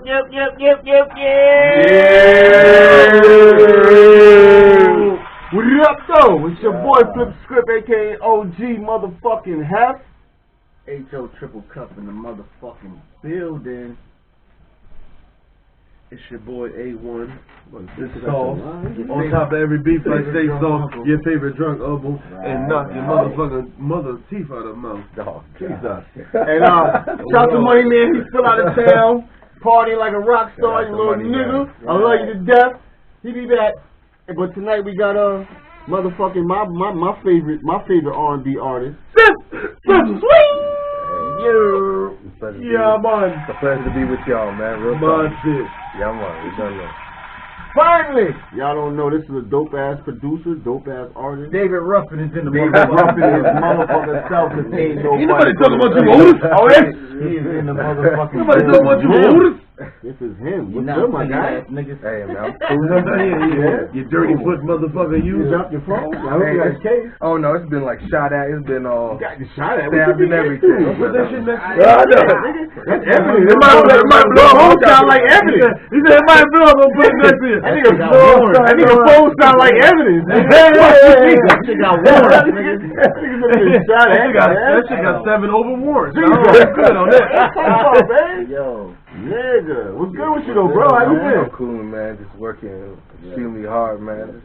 Yep. What up, though? It's your boy Flip Script, aka OG motherfucking Hef. HO triple cup in the motherfucking building. It's your boy A1. This sauce. On top of every beef, like steak sauce, your favorite drunk album, and knock your motherfucking mother's teeth out of the mouth. Dog. Jesus. And shout to Money Man, he's still out of town, partying like a rock star, you little nigga. I love you to death. He be back. But tonight we got motherfucking my favorite R&B artist. Swing! Yeah, man. It's a pleasure to be with y'all, man. Real Man, talk. shit. Yeah, man. We done that. Finally! Y'all don't know, this is a dope-ass producer, dope-ass artist. David Ruffin is in the David motherfucking Ruffin is motherfucking self-contained. Ain't nobody talking about you, Otis. Oh, yes? He is in the motherfucking Nobody talking about you, Otis. This is him. You're What's not good, my guy? niggas. Hey, man. You dirty foot motherfucker, You you. dropped your phone? I hope you got a case. Oh, no, it's been like shot at. It's been You got your shot at. stabbed and everything. Put that shit next to I know. That's evidence. It might blow. Phone sound like evidence. He said it might blow. I'm gonna put it next to you. I think a phone sound like evidence. That shit got warrants, nigga. That shit got 7 over warrants. I'm good on that. Yo. Nigga, what's good with you though, bro? How you I'm been? cool, man. Just working extremely hard, man.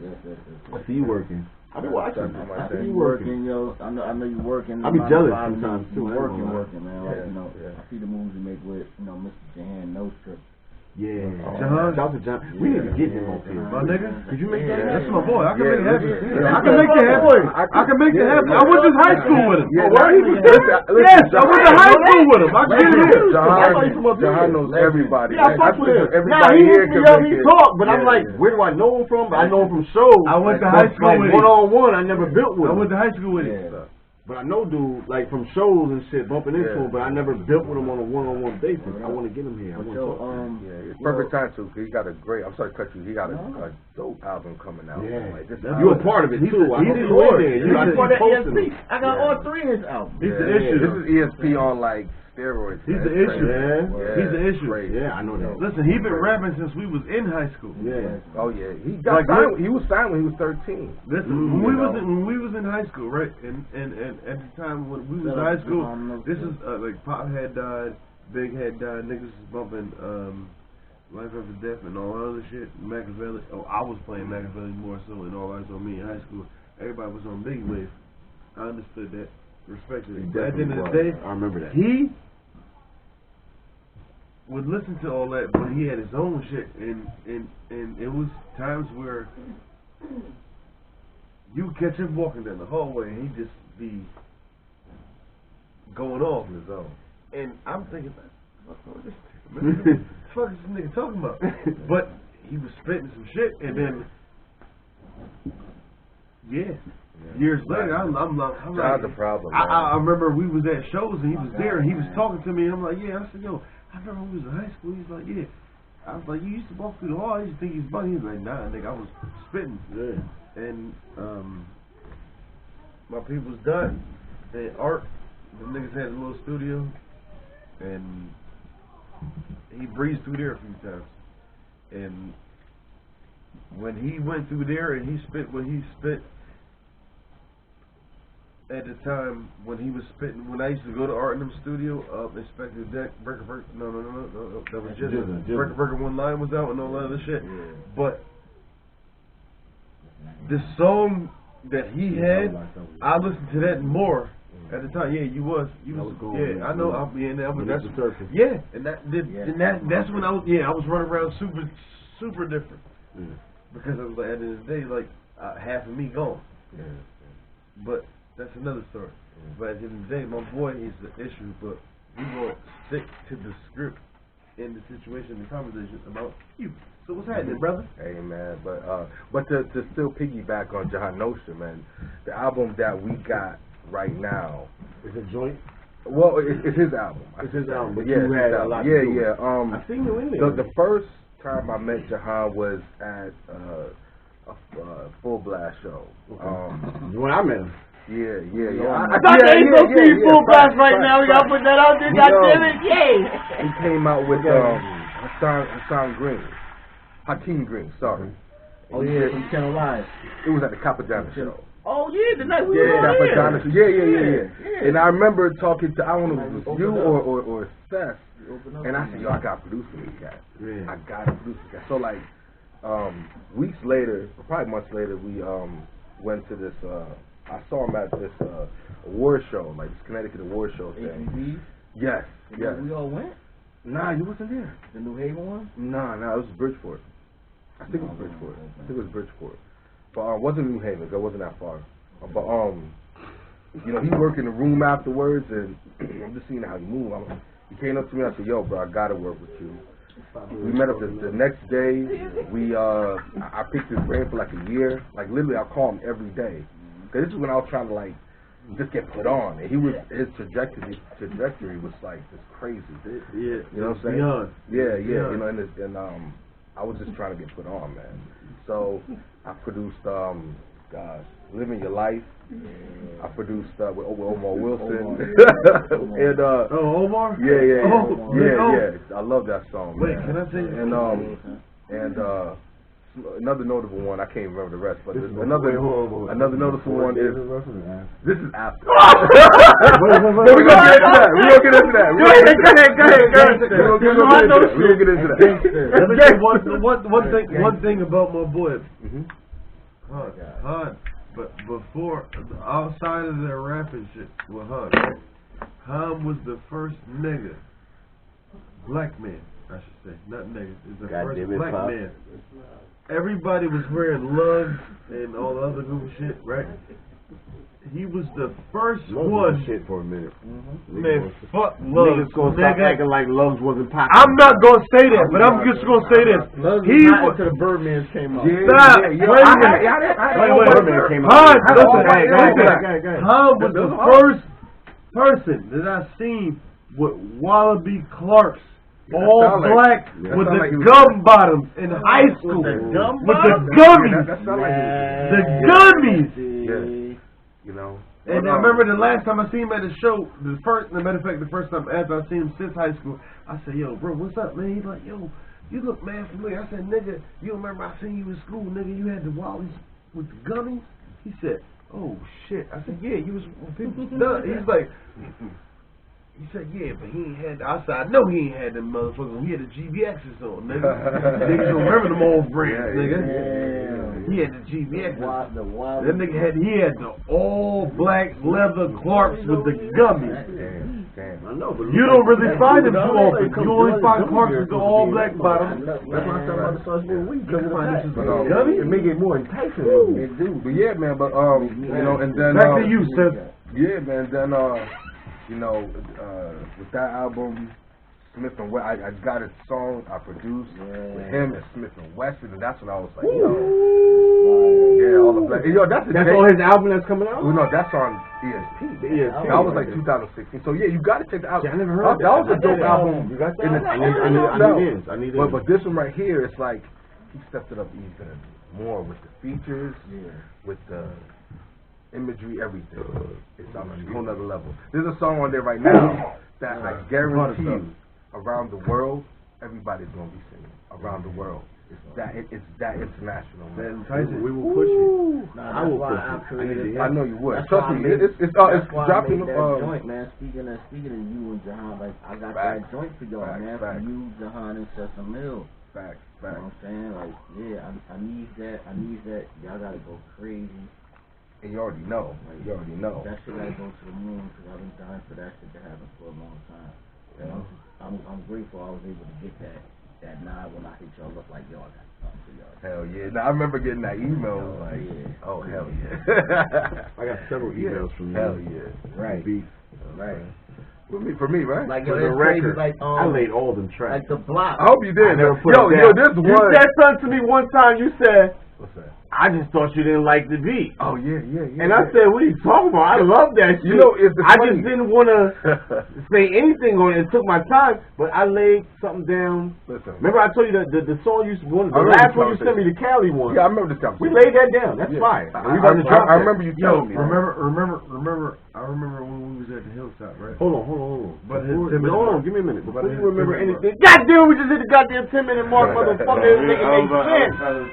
I see you working. I be watching. I see you working, yo. I know you working. I be jealous sometimes too. Working, man. Like, Yeah. I see the moves you make with, Mr. Jahan No Strip. Yeah. John? Shout out to John. We need to get him on here. My nigga? Could you make that That's happen? my boy. I can make it happen. Yeah. I can make it happen. I can make it happen. I went to high school with him. Yeah, why he was Yes, I went to high school with him. I can get it. Jahan knows everybody. Yeah, I fuck with him. Nah, Everybody he here used to can yell make me it. talk, but I'm Yeah, like, yeah. where do I know him from? I know him from shows. I went to high school with him. One-on-one, I never built with I him. went to high school with him. But I know dude, like from shows and shit, bumping into Yeah. him, but I never built with him on a one-on-one basis. I want to get him here. I want to talk to him. Yeah, it's perfect time too. Cause he got a great. I'm sorry to cut you. He got a dope album coming out. Yeah. Like, this You a part of it too. I he's know the you in core. there. You He's I the- see For the posting ESP. it. I got all 3 of his albums. He's the issue. This is ESP on like steroids. He's man. the It's issue. crazy. Yeah. He's the issue. Crazy. Yeah, I know that. Listen, he been rapping since we was in high school. Yeah. Oh yeah, he got Like, signed. He was signed when he was 13. Listen, when we was in high school, right? And at the time when we was in high school, this is like Pop had died, Big had died, niggas was bumping Life After Death and all that other shit. Machiavelli. Oh, I was playing Machiavelli more so, and All Eyes on Me in high school. Everybody was on Big Wave. I understood that, respected it. But at the end of the day, I remember that. he would listen to all that, but he had his own shit, and it was times where you would catch him walking down the hallway, and he'd just be going off on his own. And I'm thinking, what the fuck is this nigga talking about? But he was spitting some shit, and then years later, I'm That's the problem. I remember we was at shows and he was there and he was talking to me and I'm like, yeah. I said, yo, I remember when we was in high school. He's like, yeah. I was like, you used to walk through the hall. I used to think he's funny. He's like, nah, nigga, I was spitting. Yeah. And my people's done. And Art, the niggas had a little studio and he breezed through there a few times. And when he went through there and he spit what he spit, at the time when he was spitting, when I used to go to Art in them studio, Inspector Deck, Breaker, no, that was just Breaker One Line was out and all that other shit. Yeah. But the song that he had, I listened to that more at the time. Yeah, you was cool, yeah, I know. And that's when I was running around super different. Yeah. Because I was like, at the end of the day, like half of me gone. Yeah. But that's another story. Yeah. But at the end of the day, my boy is the issue, but we gonna stick to the script in the situation, the conversation about you. So what's happening, brother? Hey man, but to still piggyback on Jahan Notion, man, the album that we got right now is a joint. Well, it's his album. It's his album. But yeah, you had a lot to do. Yeah. I seen you in there. The first time I met Jahan was at a Full Blast show. When I met him. Yeah. I thought they ain't gonna see Full Blast right now. We gotta put that out there. God damn it, yay! He came out with Hassan Green. Hakeem Green, sorry. Oh yeah, from Channel Live. It was at the Capadonna show. Oh yeah, the night we Yeah, were Capadonna show. Yeah. And I remember talking to, I don't know if it was you or Seth, and I said, yo, I got to produce for this cat. Yeah. I got to produce this cat. So like, weeks later, or probably months later, we went to this, I saw him at this award show, like this Connecticut award show thing. Yes. We all went? Nah, you wasn't there. The New Haven one? Nah, it was Bridgeport. I think it was Bridgeport. But it wasn't New Haven, it wasn't that far. But you know, he worked in the room afterwards, and I'm just seeing how he moved. He came up to me and I said, yo, bro, I gotta work with you. We met up the next day. I picked his brain for like a year. Like literally, I call him every day. Cause this is when I was trying to like just get put on, and his trajectory was like just crazy. Yeah, you know what I'm saying? Beyond. Yeah. You know, and I was just trying to get put on, man. So I produced Living Your Life. I produced with Omar Wilson. And Omar? Yeah. Yeah. I love that song. Wait, man. can I say and another notable one, I can't remember the rest, but another notable one is this is after. We're gonna get into that. We're gonna get into that. Go ahead. We're gonna get into that. One thing about my boy. Hud. But before, outside of their rapping shit with Hud, Hud was the first nigga, black man, I should say, not nigga, is the first black man. Everybody was wearing lugs and all the other goofy shit, right? He was the first one. Shit for a minute. Man, fuck lugs. Niggas gonna stop acting like lugs wasn't popular. I'm not gonna say that, but I'm just gonna say this. He was until the Birdman came out. Stop. Wait a minute. Birdman came Hud, out. listen. Hud was the first person that I seen with Wallaby Clarks. All black with the gum bottoms in high school. With the gummies. The gummies. You know. And I remember the last time I seen him at the show, the first time after I seen him since high school, I said, yo, bro, what's up, man? He's like, yo, you look mad familiar. I said, nigga, you remember I seen you in school, nigga, you had the Wallies with the gummies? He said, oh, shit. I said, yeah, you was done. He's like... He said, yeah, but he ain't had... I said, I know he ain't had them motherfuckers. He had the GBXs on, nigga. Niggas don't remember them old brands, nigga. Yeah. He had the GBXs. That nigga had the all-black leather Clarks with the gummies. Damn. I know, but you don't really find them too often. You only find Clarks with the all-black bottom. That's why I started about the sauce for a week. It make it more enticing. It do. But yeah, man, but, you know, and then... Back to you, Seth. Yeah, man, then, you know, with that album, Smith and Wesson, I got a song I produced with him and Smith and Wesson, and that's when I was like, yo, all the black. Yo, that's all his album that's coming out? Well, no, that's on ESP. That was like 2016. So yeah, you got to check the album. I never heard that. That was a dope album. You got that? I need it. But this one right here, it's like he stepped it up even more with the features, with the imagery, everything. It's on a whole nother level. There's a song on there right now that I guarantee you, around the world, everybody's gonna be singing. Around the world, it's that international. We will push it. I will push it. I know you would. That's Trust me. It's dropping that joint, man. Speaking of you and Jahan, like I got that joint for y'all, man. For you, Jahan, and Sesame Mill. Facts. You know what I'm saying? Like, yeah, I need that. Y'all gotta go crazy. And you already know. That shit gotta go to the moon because I've been dying for that shit to happen for a long time. And I'm grateful I was able to get that nod when I hit y'all up like, yo, I got something for y'all. Hell yeah. Now, I remember getting that email. Oh, hell yeah. I got several emails from you. Hell yeah. Right. Right. For me, right? Like, for yo, the record, like, I laid all them tracks. Like the block. I hope you did. Yo, this one. You said something to me one time. You said, what's that? I just thought you didn't like the beat. Oh yeah. And I said, what are you talking about? I love that shit. You know, it's I just didn't want to say anything on it. It took my time, but I laid something down. Listen. Remember I told you the song the last one you sent me, the Cali one. Yeah, I remember this conversation. We laid that down. That's fire. We about to drop I remember you telling me. Remember when we was at the hilltop, right? Hold on. But hold on, give me a minute. Before you remember anything, mark. goddamn, we just hit the goddamn 10-minute mark, motherfucker. This nigga make sense.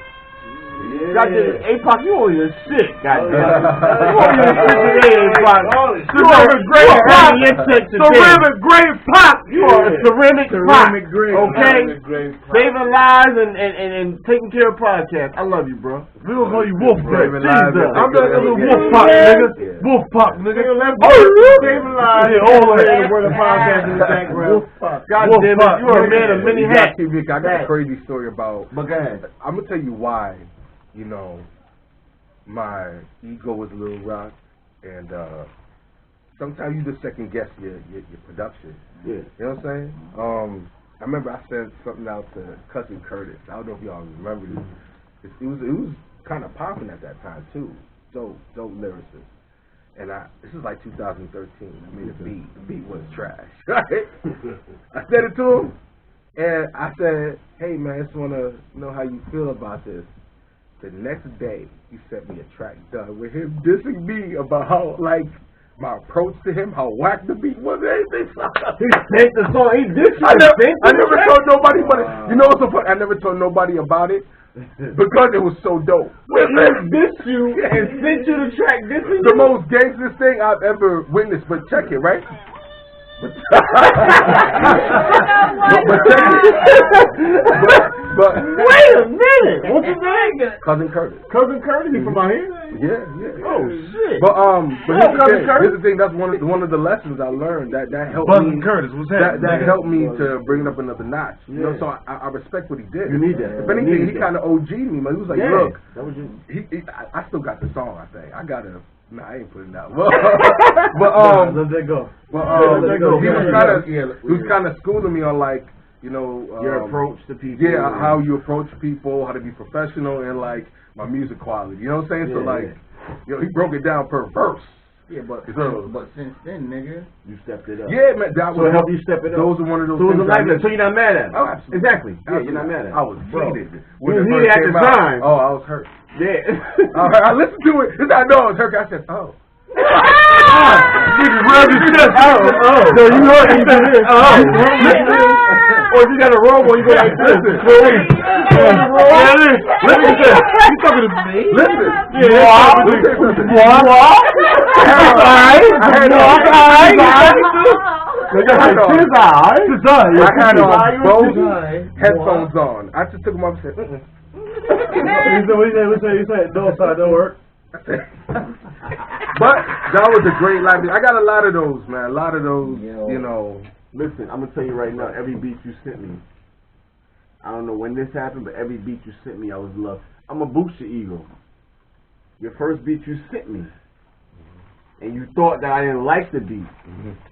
Goddamn, APOC, you on your shit, goddamn. You on your shit today, APOC. You are a great pop. Ceramic great pop. You are a ceramic pop. Okay? Saving lives and taking care of podcasts. I love you, bro. We gonna call you Wolf Grip. I'm the Wolf Pop, nigga. Wolf Pop, nigga. Saving lives. Yeah, all of it. Where the podcast in the background. God damn it, you are a man of many hats. I got a crazy story about. But go ahead. I'm gonna tell you why. You know, my ego was a little rocked, and sometimes you just second guess your production. Yeah. You know what I'm saying? I remember I sent something out to Cousin Curtis. I don't know if y'all remember this. It was kind of popping at that time too. Dope lyricist. And this is like 2013. I made a beat. The beat was trash. Right? I said it to him, and I said, "Hey man, I just wanna know how you feel about this." The next day, he sent me a track done with him dissing me about how, like, my approach to him, how whack the beat was, everything. He sent the song, he dissed you. I never told nobody, but you know what's so funny? I never told nobody about it because it was so dope. He dissed you and sent you the track dissing you? The most gangster thing I've ever witnessed, but check it, right? But wait a minute. What's his name? Cousin Curtis. Cousin Curtis, he from out here? Yeah. Oh shit. But here's the thing. That's one of the lessons I learned that helped me. Curtis, what's that helped me to bring it up another notch. You know, so I respect what he did. You need that. If anything, he kind of OG'd me. Man, he was like, look, that was I still got the song. I think I gotta. Nah, I ain't putting it out. But let that go. He was kind of schooling me on, like, you know, your approach to people. Yeah, how you approach people, how to be professional, and like my music quality. You know what I'm saying? Yeah, so like, you know, he broke it down per verse. Yeah, but since then, nigga, you stepped it up. Yeah, man. That so it helped you step it up. Those are one of those. So things. So you're not mad at him. Oh, absolutely. Exactly. Absolutely. Yeah, you're not mad at him. I was heated. You was heated at the time. Oh, I was hurt. Yeah. I listened to it. I know I was hurt. I said, oh. Nigga, rub your chest. So you know what you do this. Or if you got a robe on, you go like this. Listen. You talking to me? Listen. I had on both headphones on. I just took them off and said, He said, no, side, don't work. But that was a great live. I got a lot of those, man. A lot of those, you know. Listen, I'm gonna tell you right now. Every beat you sent me, I don't know when this happened, but every beat you sent me, I was loved. I'm gonna boost your ego. Your first beat you sent me, and you thought that I didn't like the beat.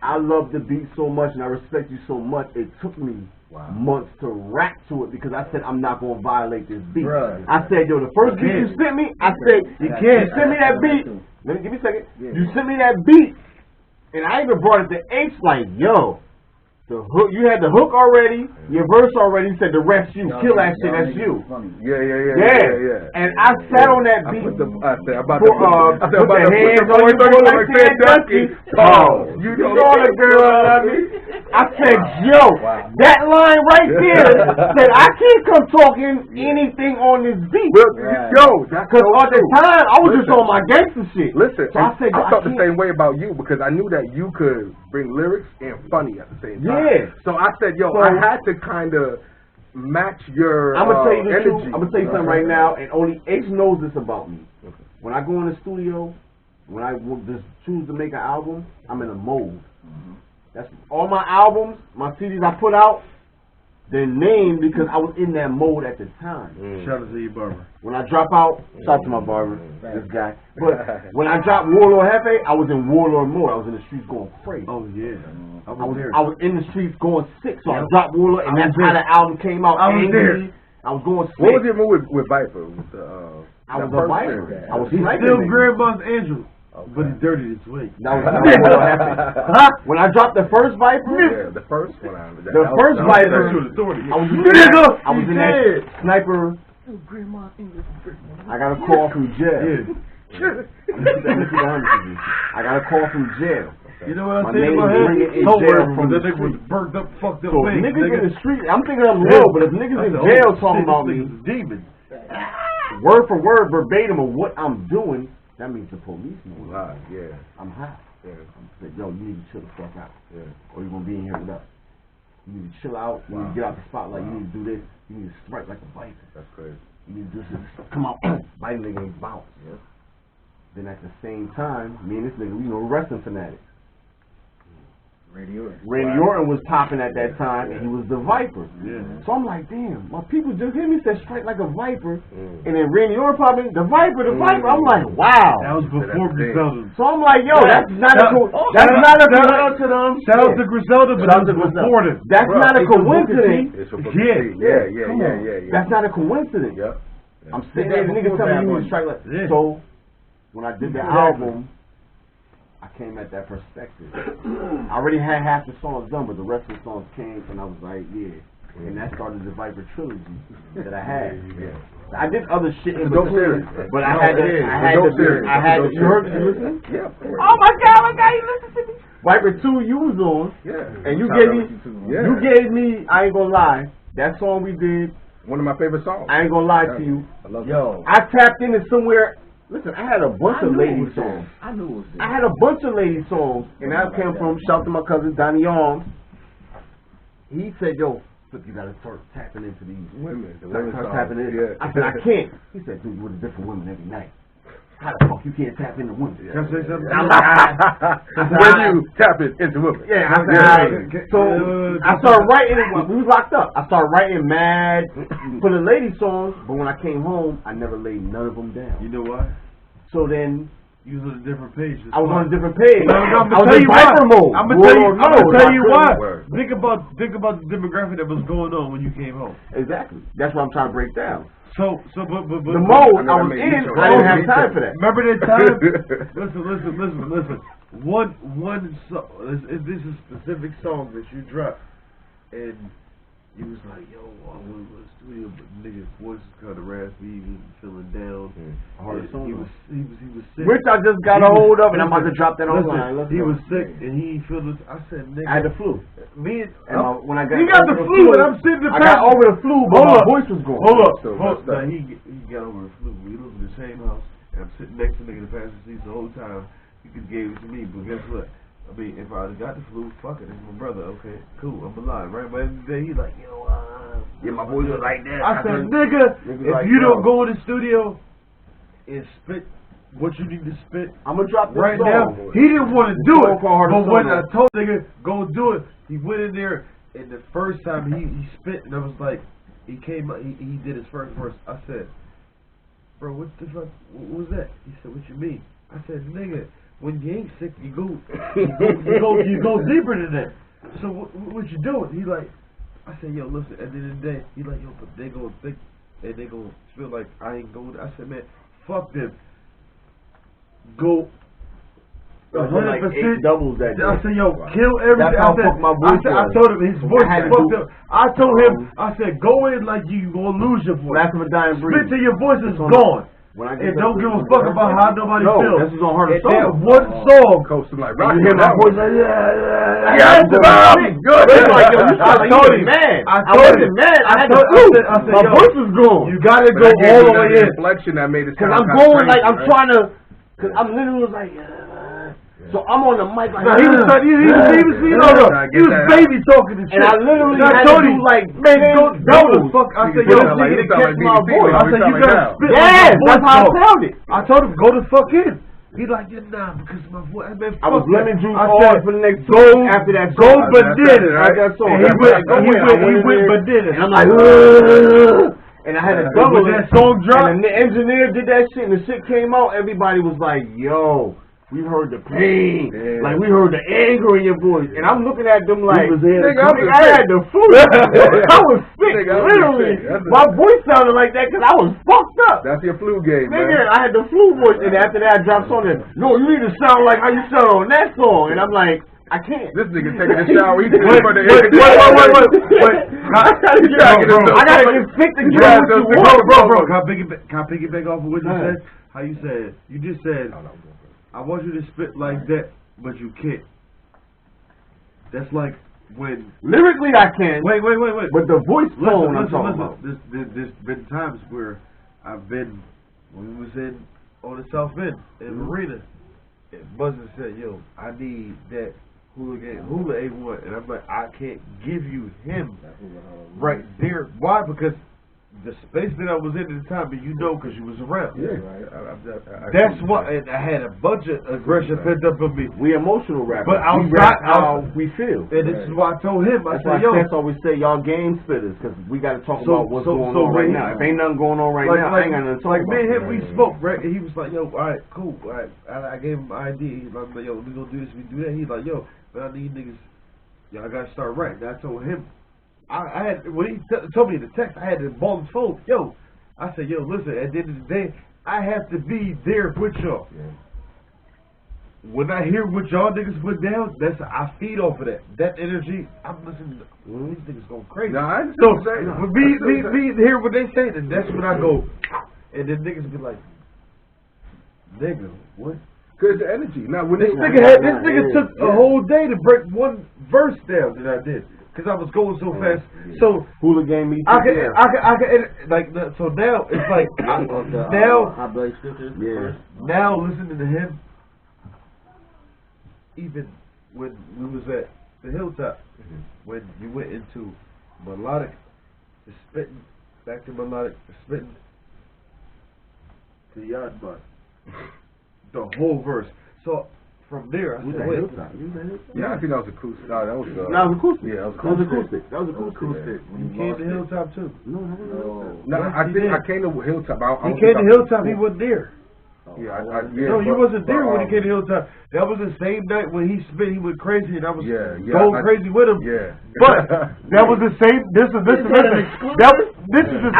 I love the beat so much, and I respect you so much. It took me months to rap to it because I said I'm not gonna violate this beat. Bruh. I said, yo, the first beat you sent me, I said you sent me that beat. Let me give me a second. You sent me that beat, and I even brought it to H like, yo. The hook, you had the hook already, your verse already. You said the rest you kill that shit. That's you. Yeah. And I sat on that beat. I said about the hands on your like Sandusky. Oh, you know the girl I love me. I said, yo, that line right there said I can't come talking anything on this beat. Yo, because at the time I was just on my gangster shit. Listen, so I said, I felt the same way about you because I knew that you could bring lyrics and funny at the same time. Yeah. So I said, yo, I had to kind of match your I'm gonna tell you the energy. truth. I'm gonna tell you something right now, and only H knows this about me. When I go in the studio, when I just choose to make an album, I'm in a mode. That's all my albums, my CDs I put out. They're named because I was in that mode at the time. Shout out to your barber. When I drop out, shout out to my barber, this guy. But when I dropped Warlord Hefe, I was in Warlord mode. I was in the streets going crazy. Oh yeah, I was in the streets going sick, so I dropped Warlord, and that's how the album came out. I was there. I was going sick. What was your move with Viper? I was a Viper. I was He's sniping. still Grandma's Angel. Okay. But he's dirty this way. That was what happened. When I dropped the first Viper, yeah, the first one. The first Viper, I was in that sniper. I got a call from jail. I got a call from jail. You know what I'm saying about him? From the nigga was burnt up, fucked up. So niggas in the street, I'm thinking I'm low, but if niggas in jail talking about me, demon, word for word, verbatim of what I'm doing. That means the police know. Yeah. I'm hot. Yeah. I'm like, yo, you need to chill the fuck out. Yeah. Or you're gonna be in here with us. You need to chill out. You need to get out the spotlight. You need to do this. You need to strike like a Viper. That's crazy. You need to do this. Come out, bite a nigga and bounce. Yeah. Then at the same time, me and this nigga, we were wrestling fanatics. Randy Orton was popping at that time, and he was the Viper. Yeah. So I'm like, damn, my people just hear me say strike like a Viper, and then Randy Orton popping the Viper. I'm like, wow. That was before Griselda. So I'm like, yo, that's not a shout out to Griselda, but that was before them. That's not a coincidence. Yeah. That's not a coincidence. I'm sitting there, the nigga telling me to strike like. So when I did the album, I came at that perspective. I already had half the songs done, but the rest of the songs came, and I was like, yeah. And that started the Viper trilogy that I had. I did other shit in between, but I had to. You heard me listen? Yeah. Oh my God, you listen to me. Viper 2, you was on. Yeah. And you gave me. I ain't gonna lie. That song we did. One of my favorite songs. I ain't gonna lie to you. I love it. I tapped into somewhere. Listen, I had a bunch of lady songs. I knew it was there. I had a bunch of lady songs, and that came from, shout out to my cousin Donnie Arms. He said, yo, look, you gotta start tapping into these women. Start tapping in. Yeah. I said, I can't. He said, dude, you with different women every night. How the fuck you can't tap into women? Can I say something? I'm like, when you tap it into women. Yeah, I said, so I started writing, we was locked up. I started writing mad for the lady songs, but when I came home, I never laid none of them down. You know why? So then, you was on a different page. I was on a different page. I'm gonna tell you why. Think about the demographic that was going on when you came home. Exactly. That's what I'm trying to break down. But the mode I was in, I didn't have time for that. Remember that time? Listen. One song. This is a specific song that you dropped, and he was like, yo, I went to the studio, but nigga's voice was kind of raspy, he was feeling down. He was sick. Which I just got a hold of, and I'm about to drop that online. He was sick, and he felt this. I said, nigga. I had the flu. When I got you got the flu, and I'm sitting in the I got over the flu, but my voice was gone. Hold up. Now, he got over the flu. We live in the same house, and I'm sitting next to the nigga in the passenger seat the whole time. He could gave it to me, but guess what? I mean, if I got the flu, fuck it, it's my brother. Okay, cool, I'm alive, right? But every day he's like, yo, yeah, my voice was like that. I said, nigga, if you don't go in the studio and spit what you need to spit, I'm gonna drop this right song. now. He didn't want to do it, but when I told nigga go do it, he went in there, and the first time he spit, and I was like, he came out, he did his first verse. I said, bro, what the fuck? What was that? He said, what you mean? I said, nigga, when you ain't sick, you go deeper than that. So what you doing? He like, I said, yo, listen. At the end of the day, he like, yo, but they gonna think and they gonna feel like I ain't going. I said, man, fuck them. Go 100%. Doubles that day. I said, yo, kill everything. I told him his voice fucked up. I told him, I said, go in like you gonna lose your voice. That's a dying breed. Spit till your voice is gone. And don't give a fuck about how nobody feels. This is on her song. One song. Coasting like rock. You hear my voice like, yeah. I told him, man. I wasn't mad. I had the flu. My voice was gone. You gotta go all the way in. Inflection that made it. Because I'm going like, I'm trying to, because I'm literally like, so I'm on the mic like, he was baby talking and shit. And I literally had to do like, man, go fuck. I said, yo, nigga to catch my voice. I said, you gotta spit. Yes, that's how I sounded. I told him, go the fuck in. He like, yeah, nah, because my voice. I was lemon juice hard for the next song. After that, go banana. He went banana. And I'm like, and I had a double that song drop. And the engineer did that shit, and the shit came out. Everybody was like, yo. we heard the pain, like we heard the anger in your voice, and I'm looking at them like, nigga, I had the flu. I was sick, literally. My voice sounded like that because I was fucked up. That's your flu game, man. Nigga, I had the flu voice, and after that I dropped on it. No, you need to sound like how you sound on that song, and I'm like, I can't. This nigga taking a shower. He's wait. I gotta get fit to get what you want, bro. Can I piggyback off of what you said? How you said? You just said, I want you to spit like that, but you can't. That's like when lyrically I can. Wait. But the voice tone I'm talking about. There's been times where I've been when we was on the South End in Marina, and Buzzer said, "Yo, I need that Hula A1," and I'm like, I can't give you him right there. Why? Because the space that I was in at the time, and you know, because you was around. Yeah, that's what. And I had a bunch of aggression pent up in me. We emotional rappers, but outside how we feel. And this is why I told him. I said, yo, that's always say y'all game spitters, because we got to talk about what's going on right now. If ain't nothing going on right now, I ain't got nothing to talk about. Like me and him, we spoke, right? And he was like, yo, all right, cool. All right. I gave him an idea. He's like, yo, we gonna do this, we do that. He's like, yo, but I need niggas. Y'all gotta start right. And I told him. I had when he told me in the text, I had to ball his phone. Yo, I said, yo, listen. At the end of the day, I have to be there with y'all. Yeah. When I hear what y'all niggas put down, I feed off of that. That energy, I'm listening to these niggas going crazy. No, I so when me hear what they say, then that's when I go, and then niggas be like, nigga, what? Cause the energy. Now when this nigga took a whole day to break one verse down that I did. Cause I was going so fast, so Hula game me. I can like so now it's like now listening to him, even when we was at the Hilltop, when you went into melodic, the spitting, back to melodic, the spitting, to yard bar, the whole verse. So. From there, I said, wait. Yeah, I think that was acoustic. No, that was acoustic. Yeah, that was acoustic. That was acoustic. You came to Hilltop too? No. I think I came to Hilltop. He came to Hilltop. He wasn't there. No, you wasn't there when he came to Hilltop. That was the same night when he spit. He went crazy, and I was going crazy with him. Yeah. But that was the same. This is the same. Yes, this is the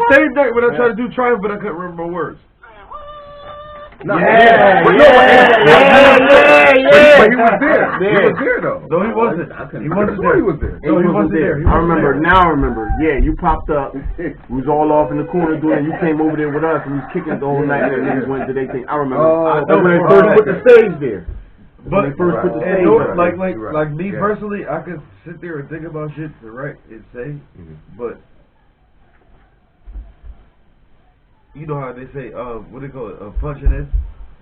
same night when I tried to do Triumph, but I couldn't remember my words. No, But he was there. He was there though. No, he wasn't. He wasn't there. He was there. No, he wasn't there. I remember. Now I remember. Yeah, you popped up. We was all off in the corner doing. You came over there with us, and we was kicking the whole night, and niggas went to their thing. I remember. That's when they first put the stage there. But like me personally, I could sit there and think about shit to write and say, but. You know how they say, what they call it, punching in?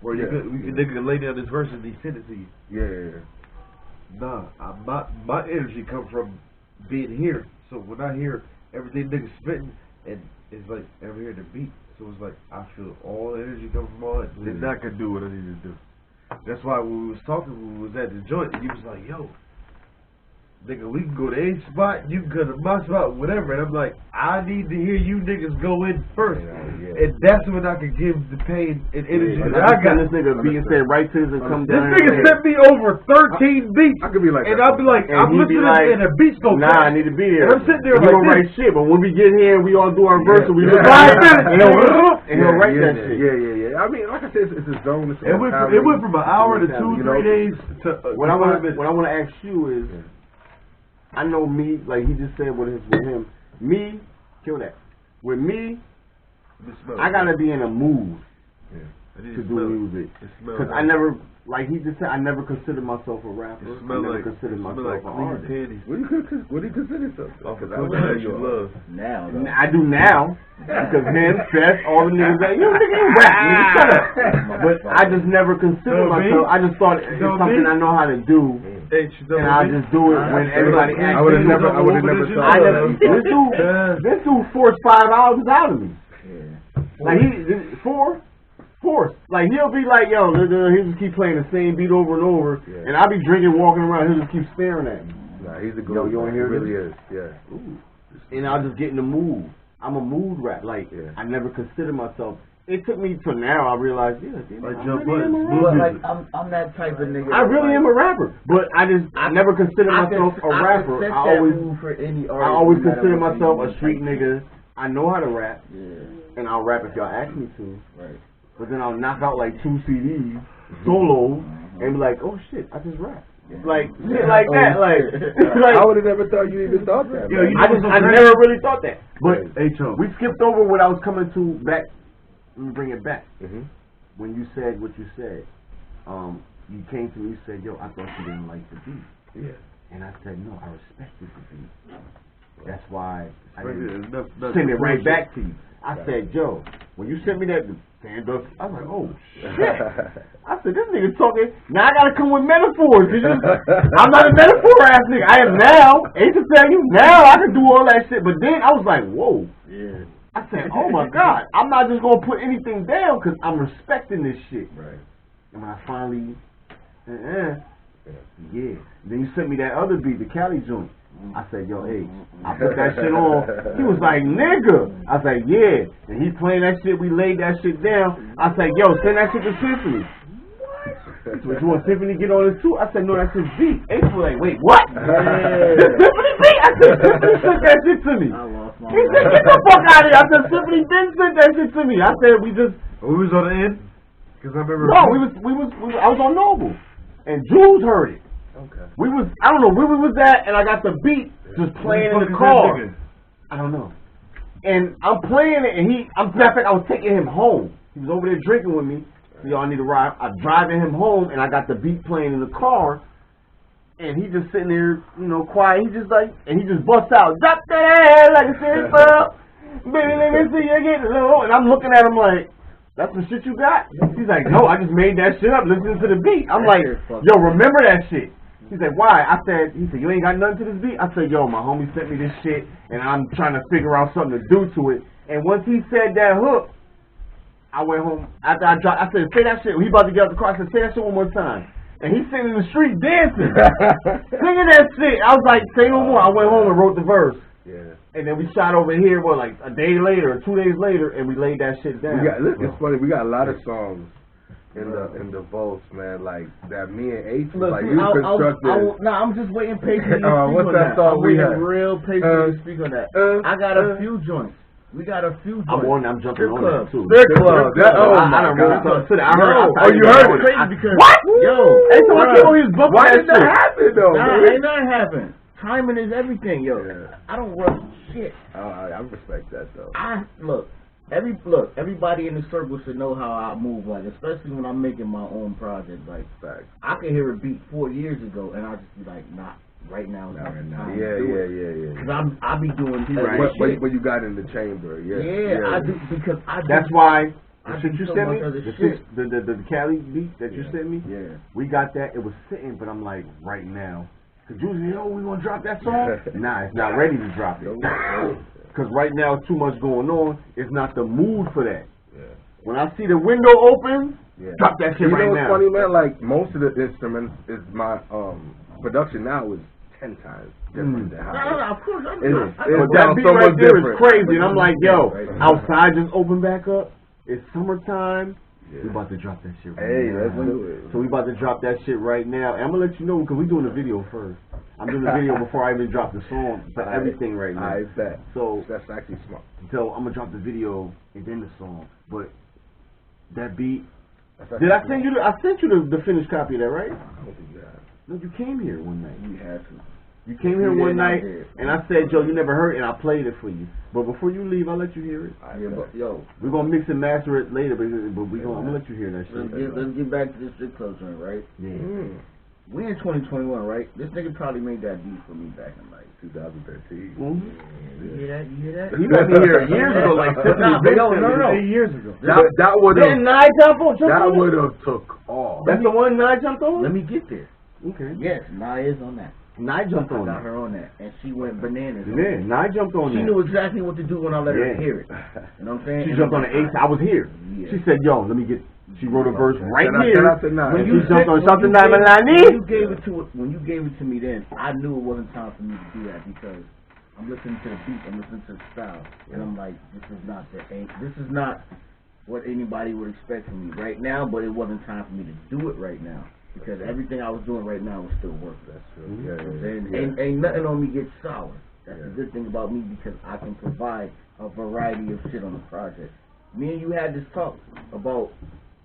Where you can lay down this verse and he send it to you. Yeah. Nah, my energy comes from being here. So when I hear everything niggas spitting, and it's like, ever hear the beat, so it's like, I feel all the energy come from all it, then I can do what I need to do. That's why when we was talking, when we was at the joint, and he was like, yo, nigga, we can go to any spot, you can go to my spot, whatever. And I'm like, I need to hear you niggas go in first. And that's when I can give the pain and energy that I got. This nigga beat and said right to and come down. This nigga sent me over 13 beats. I could be like and I'll be like, I'm listening and the beats go nah, I need to be here. And I'm sitting there like this. Write shit, but when we get here, we all do our verse, and we look 5 minutes, and he'll write that shit. Yeah. I mean, like I said, it's a zone. It went from an hour to 2-3 days to what I want to ask you is, I know me, like he just said with him, me, kill that. With me, I gotta be in a mood to do music. Because I never, like he just said, I never considered myself a rapper. I never considered myself an artist. What do you consider yourself? Because I you love now. I do now. Because him, Fest, all the niggas that, you rap, nigga, shut up. But I just never considered myself. I just thought it's something I know how to do. And I just do it when everybody asks me. I would have never thought. This dude forced 5 hours out of me. Like forced. Like he'll be like, yo, he'll just keep playing the same beat over and over, and I'll be drinking, walking around, he'll just keep staring at me. Nah, he's a good. You want to hear this? He really is. Yeah. Ooh. And I'll just get in the mood. I'm a mood rap. Like I never considered myself it took me to now. I realized, Like I Joe really am a Budden. rapper. Like I'm that type of nigga. I really am a rapper, but I never considered myself a rapper. I always consider myself a street nigga. I know how to rap, and I'll rap if y'all ask me to. Right. But then I'll knock out like 2 CDs, solos, and be like, oh shit, I just rap. Like shit like that, like I would have never thought you even thought that. Yo, I never really thought that. But H.O. we skipped over what I was coming to back. Let me bring it back. Mm-hmm. When you said what you said, you came to me, you said, yo, I thought you didn't like the beat. Yeah. And I said, no, I respected the beat. That's why I Right, didn't that's send it right back to you. I said, Joe, when you sent me that stand up, I was like, oh shit. I said, this nigga talking. Now I gotta come with metaphors. I'm not a metaphor ass nigga. I am now. Ain't to tell you now I can do all that shit. But then I was like, whoa. Yeah. I said, oh my God. I'm not just gonna put anything down because I'm respecting this shit. Right. And when I finally, yeah. Then you sent me that other beat, the Cali joint. I said, yo, hey, I put that shit on. He was like, nigga. I said, yeah. And he playing that shit. We laid that shit down. I said, yo, send that shit to Symphony. What? So you want Symphony to get on this too? I said, no, that's his beat. Ace was like, wait, what? The Symphony beat? I said, Symphony sent that shit to me. He said, get the fuck out of here. I said, Symphony didn't send that shit to me. I said, we was on the end? Because I remember. No, I was on Noble. And Jules heard it. Okay. I don't know where we was at, and I got the beat just playing in the car. I don't know. And I'm playing it, and matter of fact, I was taking him home. He was over there drinking with me. So y'all need to ride. I'm driving him home, and I got the beat playing in the car. And he just sitting there, quiet. He just busts out, drop that ass like a shit up. Baby, let me see you get low. And I'm looking at him like, that's the shit you got? He's like, no, I just made that shit up listening to the beat. I'm like, yo, remember that shit. He said, why? He said, you ain't got nothing to this beat? I said, yo, my homie sent me this shit, and I'm trying to figure out something to do to it. And once he said that hook, I went home. After I dropped, I said, say that shit. He about to get out the car. I said, say that shit one more time. And he's sitting in the street dancing, singing that shit. I was like, say no more. I went home and wrote the verse. Yeah. And then we shot over here, like a day later or 2 days later, and we laid that shit down. It's funny. We got a lot of songs in the vaults, man. Like that. Me and H, like you constructed. I'm just waiting patiently. What's that song we had? Real patiently to speak on that. I got a few joints. We got a few joints. I'm jumping on that too. Strip club. I don't really talk to that. You heard it? Crazy because what? Yo, hey, so why did that happen though? Nah, ain't nothing happen. Timing is everything, yo. Yeah. I don't rush shit. I respect that though. Everybody in the circle should know how I move, like, especially when I'm making my own project. Like, I could hear a beat 4 years ago, and I'll just be like, nah, right now is not the time. Yeah. Because I be doing what you got in the chamber, I do, because I do. That's why the shit you sent me, the Cali beat that you sent me, we got that. It was sitting, but I'm like, right now. Because usually, we going to drop that song? Nah, it's not ready to drop it. Because right now, it's too much going on. It's not the mood for that. Yeah. When I see the window open, drop that shit right now. You know what's funny, man? Like, most of the instruments is my production now is 10 times different than how No, of course. But that beat right there is crazy. And I'm like, yo, outside just open back up. It's summertime. Yeah. We about to drop that shit right now. Let's do it. So we about to drop that shit right now. And I'm going to let you know because we're doing the video first. I'm doing the video before I even drop the song for everything right now. I bet. So that's actually smart. So I'm going to drop the video and then the song. But that beat, did I send you I sent you the finished copy of that, right? I don't think you have. No, you came here one night. You had to. You came here one night, and I said, Joe, you never heard it, and I played it for you. But before you leave, I'll let you hear it. We're going to mix and master it later, but I'm going to let you hear that shit. Let's get back to this strip club joint, right? Yeah. We in 2021, right? This nigga probably made that beat for me back in, like, 2013. You hear that? He met me here years ago, like 8 years ago. That would have... That would have took off. That's the one Nye jumped on? Let me get there. Okay. Yes, Nye is on that. Nye jumped on I got her on that, and she went bananas. Yeah, Nye jumped on that. She knew exactly what to do when I let her hear it. You know what I'm saying? She jumped on the ace. I was here. Yeah. She said, "Yo, let me get." She wrote a verse right here. When you jumped on something when you gave it to me, then I knew it wasn't time for me to do that because I'm listening to the beat, I'm listening to the style, and I'm like, this is not what anybody would expect from me right now, but it wasn't time for me to do it right now because everything I was doing right now was still working. That's true. Ain't nothing on me gets sour. That's the good thing about me because I can provide a variety of shit on the project. Me and you had this talk about.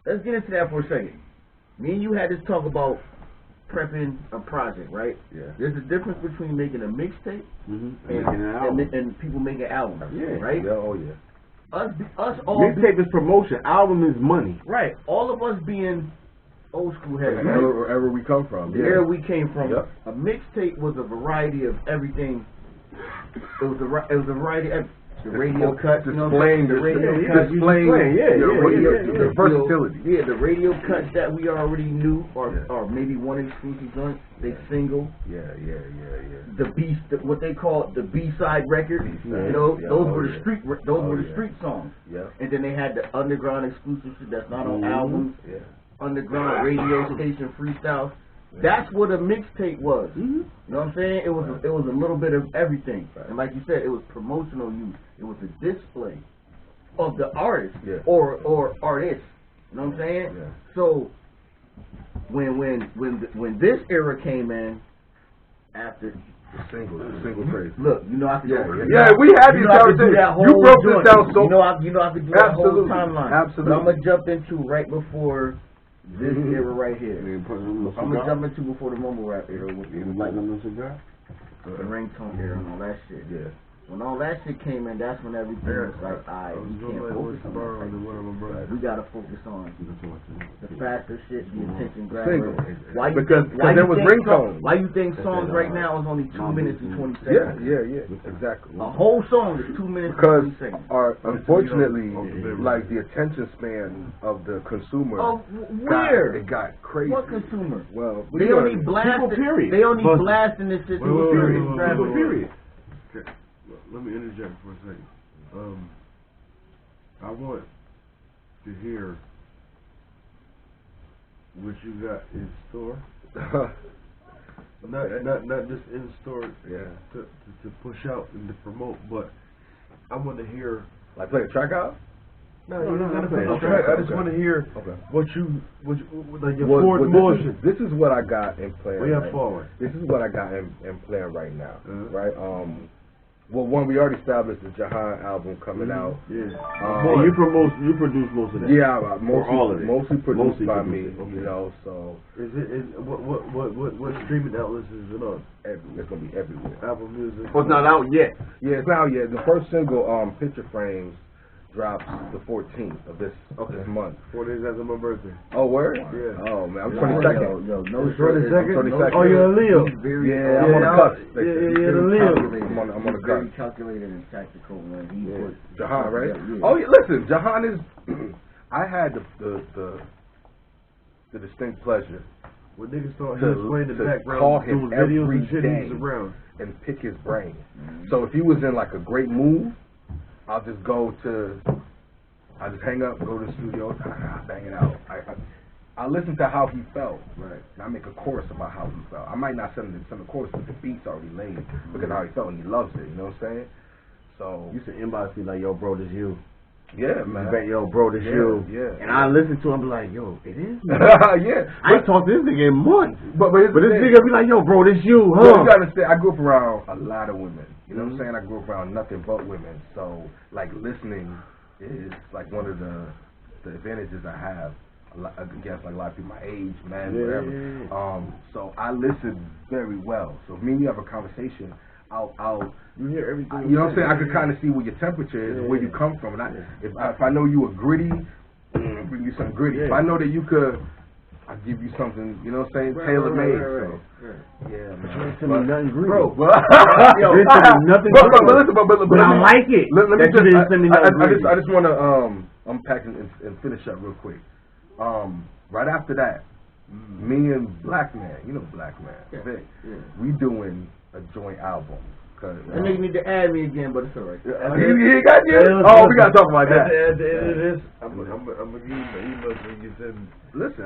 Let's get into that for a second. Me and you had this talk about prepping a project, right? Yeah. There's a difference between making a mixtape and people making albums, right? Yeah, oh yeah. Us all. Mixtape is promotion. Album is money. Right. All of us being old school heads, right? Wherever we come from. Where we came from. Yep. A mixtape was a variety of everything. It was a variety of the radio cuts, displaying the radio the versatility. Yeah, the radio cuts that we already knew, or maybe one exclusive joint, they single. Yeah. The B, what they call the B-side record. Those were the street. Those were the street songs. Yeah. And then they had the underground exclusive shit that's not on albums. Yeah. Underground radio station freestyles. That's what a mixtape was. You know what I'm saying? It was a little bit of everything. And like you said, it was promotional use. It was a display of the artist or artists. You know what I'm saying? Yeah. So when this era came in, after the single phrase. Look, you know I could we had these conversations. You broke this down so. You know I could do that whole timeline. Absolutely. But I'm gonna jump into right before this era right here. I'm gonna jump into before the mumble rap era with the ringtone era and all that shit. Yeah. When all that shit came in, that's when everything was like, alright, we can't focus on that. We gotta focus on the faster shit, the attention grabber. Because there was ringtone. Why you think songs right now is only 2 minutes and 20 seconds? Yeah, exactly. A whole song is 2 minutes because and 20 seconds. Unfortunately, like the attention span of the consumer, it got crazy. What consumer? Well, they only blasting. They only blasting this shit. Period. Okay. Let me interject for a second. I want to hear what you got in store. not just in store to push out and to promote, but I want to hear like play a track out. No, I just want to hear what you like your forward motion. This is what I got in playing. Forward. This is what I got in playing right now. Right. Well, one we already established the Jahan album coming out. Yeah. You produce most of that. Yeah, mostly produced by me. Okay. You know, so what streaming outlets is it on? It's gonna be everywhere. Apple Music. Oh, it's not out yet. Yeah, it's not out yet. The first single, Picture Frames, drops the 14th of this month. 4 days after my birthday. Oh, word? Yeah. Oh, man, I'm 22nd. Yo, no 22nd? Oh, you're a Leo. Yeah, I'm on the cusp. Yeah, the Leo. I'm on the cusp. Very calculated and tactical when he put Jahan, right? Yeah. Oh, yeah, listen, Jahan is. I had the distinct pleasure. When niggas thought he was playing the background, call him videos every and shit, day he was around and pick his brain. So if he was in like a great mood, I'll just hang up, go to the studio, bang it out. I listen to how he felt, right? And I make a chorus about how he felt. I might not send the chorus, but the beat's already laid because of how he felt and he loves it. You know what I'm saying? So you should inbox me like, yo, bro, this you. Yeah, man. Yo, bro, this you. Yeah. And I listen to him, be like, yo, it is. Yeah. I ain't talked to this nigga in months. But this thing. nigga be like, yo, bro, this you, huh? Well, you gotta say, I grew up around a lot of women. You know what I'm saying? I grew up around nothing but women. So, like, listening is like one of the advantages I have against like a lot of people my age, man, whatever. So I listen very well. So if me and you have a conversation, I'll you hear everything. You know what I'm saying? I could kind of see where your temperature is, where you come from. And if I know you are gritty, I'll bring you something gritty. If I know that you could, I'll give you something, you know what I'm saying, tailor made. So, yeah, man. You ain't send me nothing gritty. Bro, you didn't send me nothing gritty. But I like it. Let me just, I just want to unpack and finish up real quick. Right after that, me and Black Man, you know Black Man, Vic, we doing a joint album. That nigga need to add me again, but it's alright. He got you? Oh, we gotta talk about that. At the end of this, I'm gonna give you my email so you can send. Listen,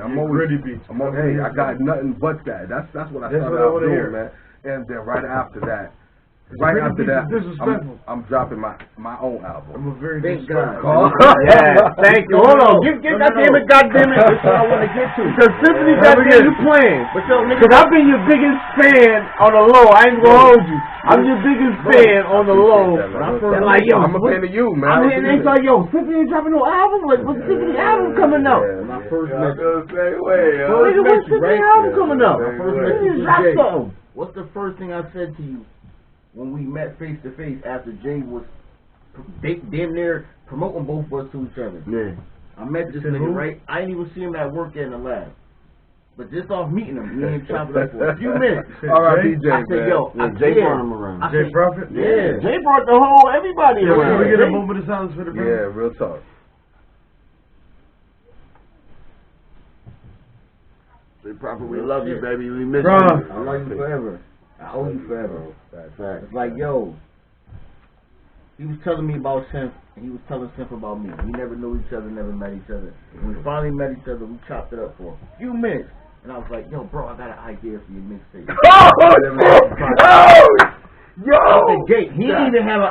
hey, I got nothing but that. That's what I started out doing, man. And then right after that, Right after that, disrespectful. I'm dropping my own album. I'm a very Thank disrespectful. God. Yeah, thank you. Hold on, get goddamn it. That's what I want to get to. Because Symphony, goddamn, you playing. Because I've been your biggest fan on the low. I ain't gonna hold you. I'm your biggest fan on the low. And like, yo, I'm a fan of you, man. I'm hitting they like, yo, Symphony ain't dropping no album. Like, what's Symphony album coming out? When I first met you. Nigga, what's Symphony album coming out? What's the first thing I said to you when we met face to face after Jay was damn near promoting both of us to each other? Yeah. I met this nigga, right? I didn't even see him at work in the lab. But just off meeting him, we ain't chopping up for a few minutes. R.I.P. Jay, I said, yo, Jay brought him around. Jay Prophet? Yeah. Jay brought the whole everybody Can around. we get a moment of silence for the brother? Yeah, real talk. Jay Prophet, we love you, baby. We miss Bruh. you. I love you forever. I owe you forever. Facts. It's like, yo, he was telling me about Symph, and he was telling Symph about me. We never knew each other, never met each other. When we finally met each other, we chopped it up for a few minutes. And I was like, yo, bro, I got an idea for your mixtape. Yo! He didn't even have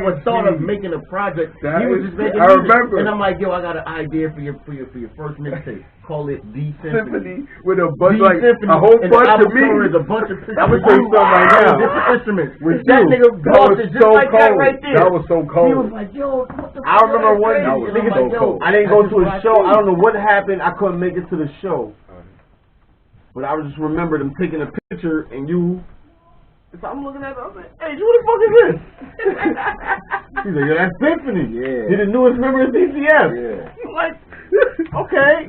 a thought of making a project. That he was is- just making I music. remember. And I'm like, yo, I got an idea for your first mixtape. Call it The Symphony. With a bunch, The like, Symphony. a whole And bunch the of album me. cover is a bunch of pictures. I'm gonna tell you something right now. Different instruments. With That you. nigga That brought was it just so like that cold. right there. That was so cold. He was like, yo, what the I fuck? remember one That was nigga, so cold. I didn't go to a show. I don't know what happened. I couldn't make it to the show. But I just remember them taking a picture and you. So I'm looking at it. I was like, hey, who the fuck is this? He's like, yo, that's Symphony. Yeah. He the newest member of DCF. Yeah. I'm like, okay.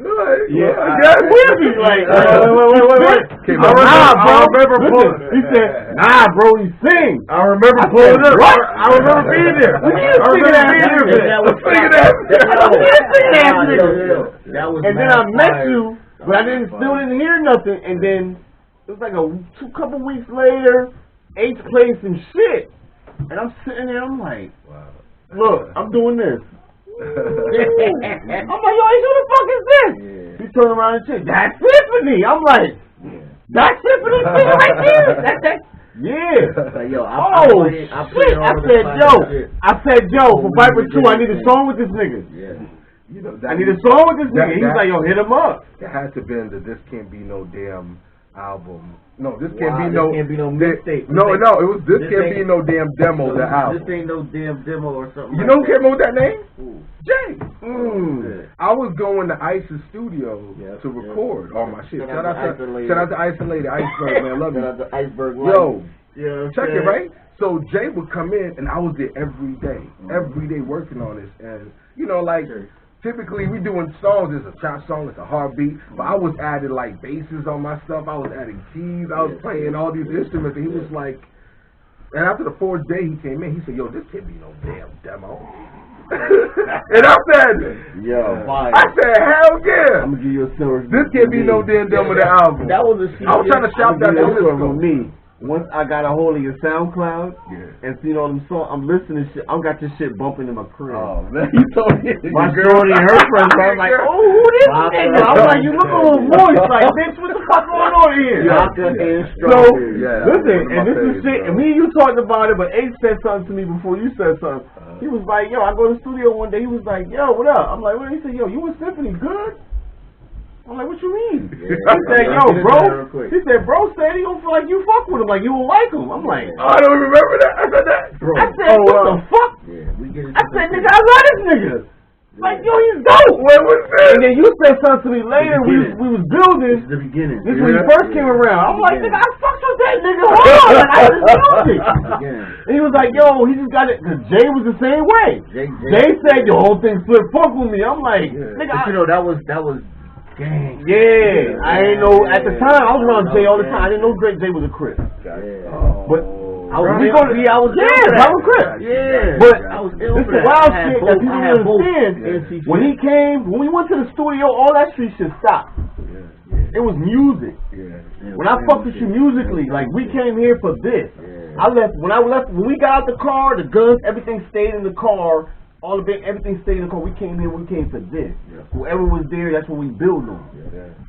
Yeah, I guess we'll be like, wait. Nah, bro. Listen, he said, nah, bro, he sing. I remember pulling up. What? I remember being there. When you singing that nigga? That was And then I met fire. you, but I still didn't hear nothing. And then it was like couple weeks later, H played some shit, and I'm sitting there. I'm like, look, I'm doing this. I'm like, yo, who the fuck is this? Yeah. He turned around and said, that's Symphony. I'm like, that's Symphony thing right there. That's yeah. Like, yo, Shit. I said, yo, for Viper 2, I need a song with this nigga. Yeah. You know, I need a song with this nigga. He was like, yo, hit him up. It had to been the This Can't Be No Damn album. No, this Wow, can't be this no. can't be no mixtape. No, it was This This Can't ain't- Be No Damn Demo. The album. This ain't no damn demo or something. You like know who that. came up with that name? Ooh. Jay. Good. I was going to Ice's studio Yep, to record all my shit. Shout out to Ice and Lady. Shout out to Ice and Lady. Iceberg, man, love Shout out you. to Iceberg Yo, Light. check it, right? So Jay would come in, and I was there every day working on this. And, you know, like, typically we doing songs, it's a chop song, it's a heartbeat, but I was adding, like, basses on my stuff. I was adding keys. I was playing all these instruments, and he was like, and after the fourth day he came in, he said, yo, this can't be no damn demo. And I said, I said, hell yeah. I'm gonna give you a story. This can't be no damn demo of the album. That was a I was trying to shout that That's to with me. Once I got a hold of your SoundCloud and seen all them songs, I'm listening to shit. I got this shit bumping in my crib. Oh man, you told me. My shorty and her friends, I was like, oh, who this nigga? I was like, you look a little moist. Like, bitch, what the fuck going on here? So, listen, and this is shit, and me and you talked about it, but H said something to me before you said something. He was like, yo, I go to the studio one day, he was like, yo, what up? I'm like, what? He said, yo, you with Symphony good? I'm like, what you mean? Yeah. He said, yo, bro. He said, bro said he don't feel like you fuck with him, like you don't like him. I'm like, I don't remember that. I said that. Bro. I said, what the fuck? Yeah, we get it. I said, nigga, I love this nigga. Like, yo, he's dope. What was that? And then you said something to me later. We was building. It's the beginning. This when he first came around. I'm like, nigga, I fucked with that nigga hard. Like, I just music. And he was like, yo, he just got it. Cause Jay was the same way. Jay said, your whole thing flip fuck with me. I'm like, nigga, but you know that was gang. yeah. I ain't know at the time. I was around Jay all the time. I didn't know Jay was a Crip. But I was Crip. Yeah. But I was ill this for is that. wild I had shit both. that people I had don't both. understand. When he came, when we went to the studio, all that street shit stopped. It was music. When I fucked with you musically, like we came here for this. I left when we got out the car, the guns, everything stayed in the car. all the big, everything stayed in the car. We came here, we came for this. Whoever was there, that's what we build on.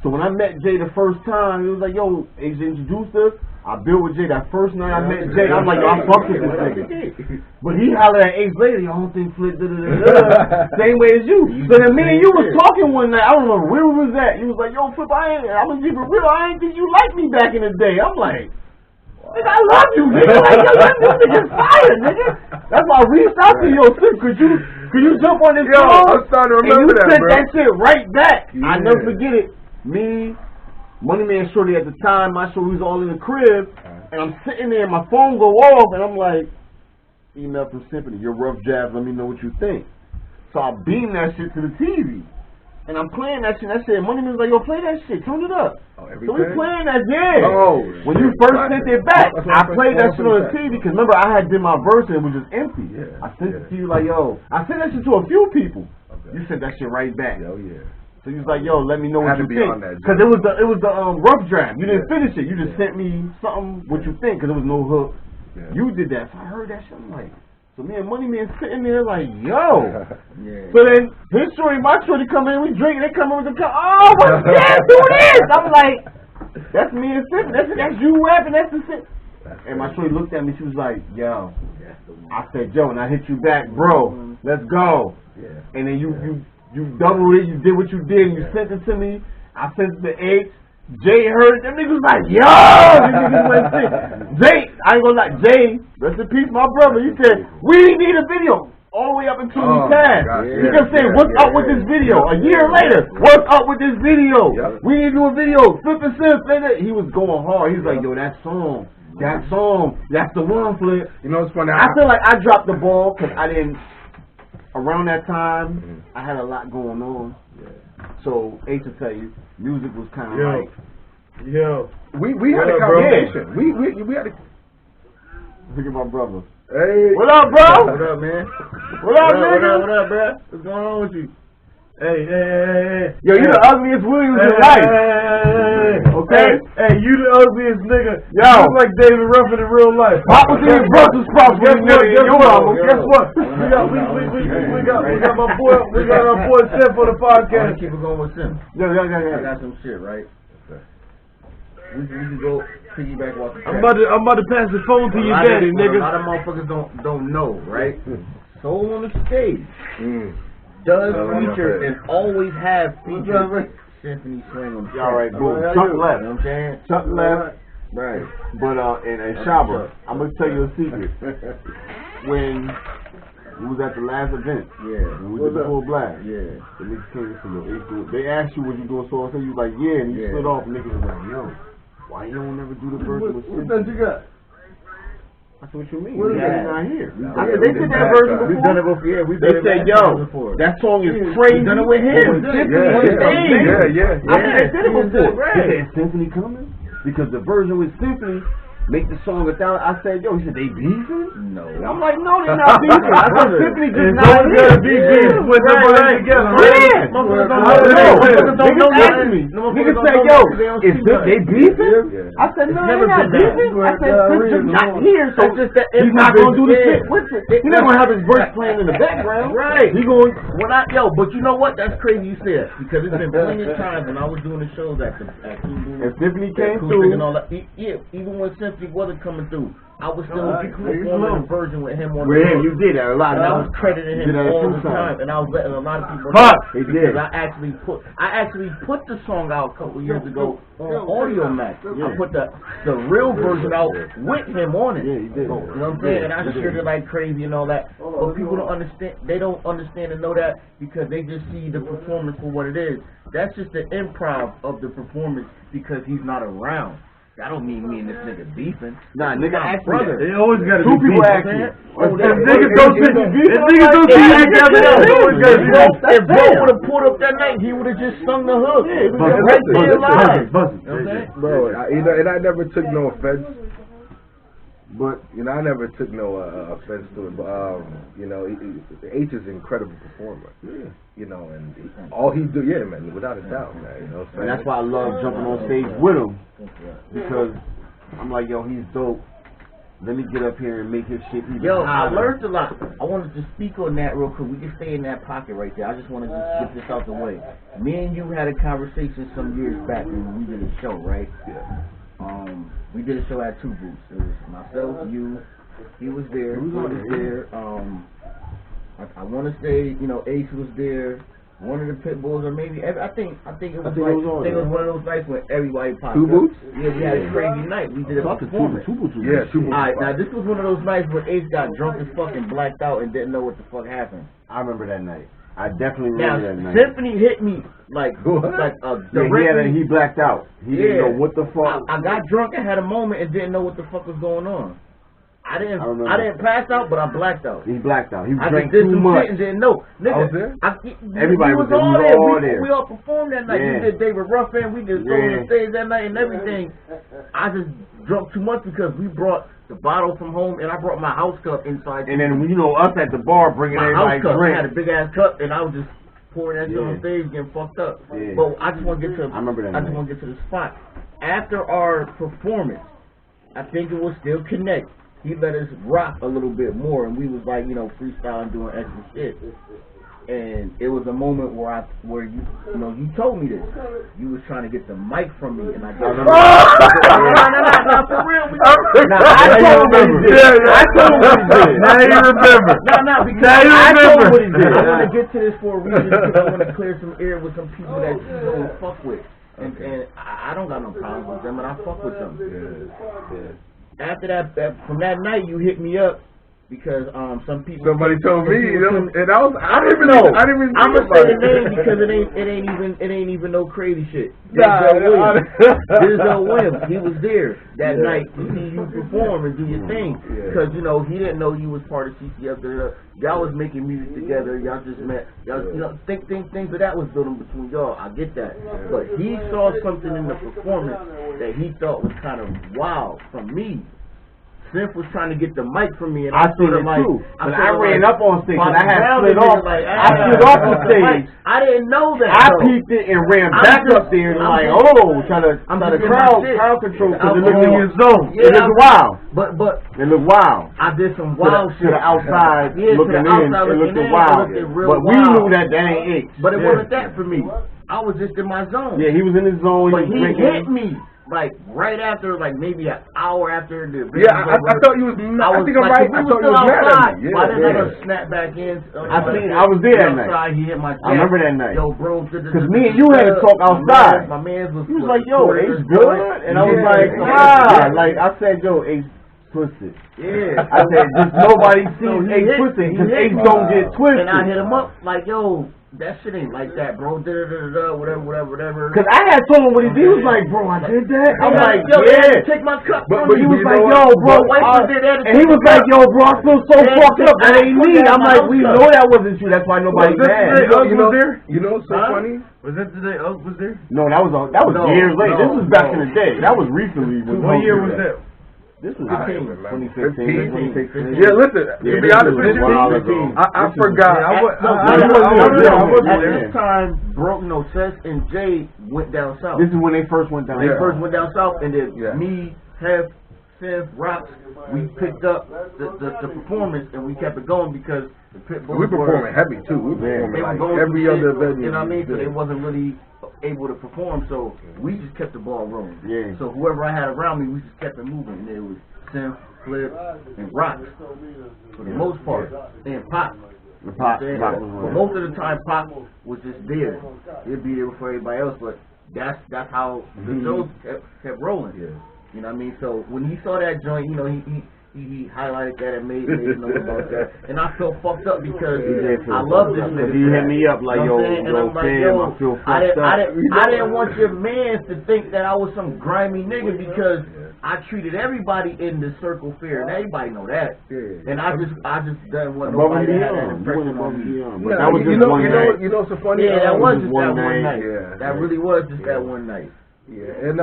So when I met Jay the first time, it was like, yo, AJ introduced us. I built with Jay. That first night I met Jay, I'm like, yo, I fucked with this nigga. But he hollered at Ace later, yo, I don't think Flip same way as you. So then me and you was talking one night. I don't remember where we was at. You was like, yo, Flip, I'm gonna keep it real. I ain't think you liked me back in the day. I'm like, nigga, I love you, nigga. Like, yo, that nigga's fire, nigga. That's why I reached out to you, Flip. Could you jump on this phone? I'm starting to remember that, sent bro. that shit right back. I never forget it. Me, Money Man Shorty at the time, my show was all in the crib, and I'm sitting there, my phone go off, and I'm like, email from Symphony, your rough draft, let me know what you think. So I beam that shit to the TV, and I'm playing that shit, and I said, Money Man's like, yo, play that shit, turn it up. So we playing that, when you first sent it back, I played that shit on the TV, because remember, I had did my verse, and it was just empty. I sent it to you like, yo, I sent that shit to a few people. You sent that shit right back. So he was like, yo, let me know what you think. Because it was the rough draft. You didn't finish it. You just sent me something, what you think, because there was no hook. You did that. So I heard that shit. I'm like, so me and Money Man sitting there like, yo. So then his shorty, my shorty come in, we drink, they come in with the cup. Oh, what's that? Do this. I'm like, that's me and Sip. That's you rapping. That's the shit. And my shorty looked at me. She was like, yo. I said, yo, and I hit you back, bro. Let's go. And then you doubled it, you did what you did, and you sent it to me. I sent it to H. Jay heard it. Them niggas was like, yo! These niggas went sick. Jay, I ain't gonna lie, Jay, rest in peace, my brother, he said, we need a video. All the way up until we passed. He kept saying, what's up with this video? A year later, what's up with this video? We need to do a video. Flip and Sip. He was going hard. He was like, yo, that song, that's the one, Flip. You know what's funny? I feel like I dropped the ball because I didn't. Around that time, I had a lot going on. So, H to tell you, music was kind of like. We had a conversation. We had a. Look at my brother. Hey. What up, bro? What up, man? What up, nigga? What up, bro? What's going on with you? Hey. Yo, you the ugliest Williams in life. Okay? Hey, you the ugliest nigga. Yo. You look like David Ruffin in real life. Pop was in his Brussels sprouts with Guess what? Guess what? We got my boy. We got our boy Sim for the podcast. Keep it going with Sim. Yeah. I got some shit, right? We can go piggyback off the track. I'm about to pass the phone to your daddy, nigga. A lot of motherfuckers don't know, right? Soul on the stage does feature and always have featured Symphony Swing on the stage. Alright, boom. Chuck left. You know what I'm saying? Chuck left. Right. But and Shaba, I'm gonna tell you a secret. When we was at the last event, when we did the full blast, the niggas came and said, yo, they asked you what you doing, so you was like, and you stood off, and niggas was like, yo, why you don't never do the version with Symphony? What you got? I said, what you mean? What is He's that? not here. I said, they did that version before. We've done it before. Yeah, we've They done said, it yo, that song is crazy. We've done it with him. Symphony on the stage. I said, they did it before. Right. They said, Symphony coming? Because the version with Symphony make the song 1,000. I said, yo, he said, they beefing? No. I'm like, no, they're not beefing. I said, Symphony just not gotta be beef with everybody together. Motherfuckers don't ask me. Niggas say, yo, is they beefing? I said, no, they're not beefing. I said, Symphony's not here, so he's not gonna do the shit with it. He's not gonna have his verse playing in the background. Right. He going. But you know what? That's crazy you said, because it's been plenty of times when I was doing the shows at If Symphony came Acoustic through, and all that. Even when Symphony wasn't coming through, I was still performing a version with him on the with him, you did that a lot. and I was crediting him all the time, and I was letting a lot of people know because I actually put the song out a couple years ago on Audio Max. I put the real version out with him on it. Yeah, you did. You know what I'm saying? And I shared it like crazy and all that. But people don't understand. They don't understand and know that because they just see the performance for what it is. That's just the improv of the performance because he's not around. That don't mean me and this nigga beefing. Nah, nigga, ask me that. They always gotta Two be people beef. ask me. If niggas don't see you together, they always gotta be beef. If Bo would have pulled up that night, he would have just sung the hook. It was just right there live. You know what I'm saying? Bro, and I never took no offense. But I never took no offense to it. But H is an incredible performer. And all he do, man, without a doubt, man. You know what I'm saying? And that's why I love jumping on stage with him because I'm like, yo, he's dope. let me get up here and make his shit even Yo, I hotter. learned a lot. I wanted to speak on that real quick. We can stay in that pocket right there. I just want to just get this out the way. Me and you had a conversation some years back when we did a show, right? Yeah. We did a show at Two Boots. It was myself, you, he was there, he was there. I want to say, you know, Ace was there. One of the pit bulls, or maybe I think it was one of those nights when everybody popped Two up. Boots? Yeah, we had a crazy night. We did a performance. Two Boots. Yeah, Two Boots. Alright, now this was one of those nights when Ace got drunk as fucking blacked out and didn't know what the fuck happened. I remember that night. I definitely Now, remember that night. Symphony hit me like directly. He blacked out. He didn't know what the fuck. I got drunk and had a moment and didn't know what the fuck was going on. I didn't pass out, but I blacked out. He blacked out. He I drank just did too some much. shit and didn't know. Nigga, I was there? Everybody was there. all there. We We all performed that night. Yeah. We did David Ruffin. We did Soul Yeah. on Stage that night and everything. I just drunk too much because we brought the bottle from home and I brought my house cup inside. And then, you know, us at the bar bringing my house everybody cup. drink. I had a big ass cup and I was just pouring that shit on Yeah. stage getting fucked up. Yeah. But I just want to get to. I remember that I just night. want to get to the spot. After our performance, I think it was still Connect. He let us rock a little bit more, and we was like, you know, freestyling, doing extra shit. And it was a moment where you told me this. You was trying to get the mic from me, and I got no, for real. I told him what he did. I told him what he did. Now you remember. No, because I told him what he did. I want to get to this for a reason, because I want to clear some air with some people that you don't fuck with. And I don't got no problems with them, and I fuck with them. Yeah. After that, from that night, you hit me up because somebody told me, and I didn't even know. I'm gonna say the name because it ain't even no crazy shit. Denzel Williams, he was there that night to see you perform and do your thing because you know he didn't know you was part of CCF. Y'all was making music together. Y'all just met. Y'all, you know, things of that was building between y'all. I get that, but he saw something in the performance that he thought was kind of wild from me. Symph was trying to get the mic from me, and I seen it like, too. But I ran up on stage, and I had slid off. Like, I slid off the stage. I didn't know that. I peeked it and ran back up there, and like, trying to crowd control because it looked in your zone. It looked wild. But it looked wild. I did some wild shit to the outside looking in. It looked wild. But we knew that ain't it. But it wasn't that for me. I was just in my zone. Yeah, he was in his zone. But he hit me. Like right after, like maybe an hour after the video. Yeah, I thought you was. I think I'm right. I thought you was mad at me. I didn't snap back in. I was there that night. He hit my chest. I remember that night. Yo, bro, because me and you had to talk outside. My man was. He was like, "Yo, Ace good," and I was like, like I said, "Yo, Ace pussy." Yeah. I said, "Just nobody sees Ace pussy because Ace don't get twisted." And I hit him up like, "Yo, that shit ain't like that, bro. Whatever. Because I had told him what he did. He was like, bro, I did that. I'm like, yo, yeah. Take my cup but from he me. was like, yo, bro. And he was like, yo, bro, I feel so fucked up. That ain't me. I'm like, we know that wasn't you. That's why nobody's mad. You know, so funny. Was that the day Ugg was there? No, that was years later. This was back in the day. That was recently. What year was that? This was 2015. Yeah, listen. To be honest with you, I forgot. At this time, Chess and Jay went down south. This is when they first went down. They first went down south, and then me, Hef, Symph, Rocks, we picked up the performance and we kept it going because the Pitbulls we performing heavy too. We performing like every other venue. You know what I mean? So they wasn't really able to perform, so we just kept the ball rolling. Yeah. So whoever I had around me, we just kept it moving. And it was Symph, Flip, and Rocks for the most part, and Pop. Pop but most of the time, Pop was just there. He'd be there before everybody else, but that's how the shows kept rolling. Yeah. You know what I mean? So when he saw that joint, you know, he highlighted that and made know about that. And I felt fucked up because I love this nigga. He hit me up like, yo, and I'm like, yo, I feel fucked up. I didn't want your man to think that I was some grimy nigga because I treated everybody in the circle fair, and everybody know that. And I just didn't want nobody to have that impression on me. But that was just one night. You know, so funny. Yeah, that was just that one night. Yeah, that really was just that one night. Yeah, and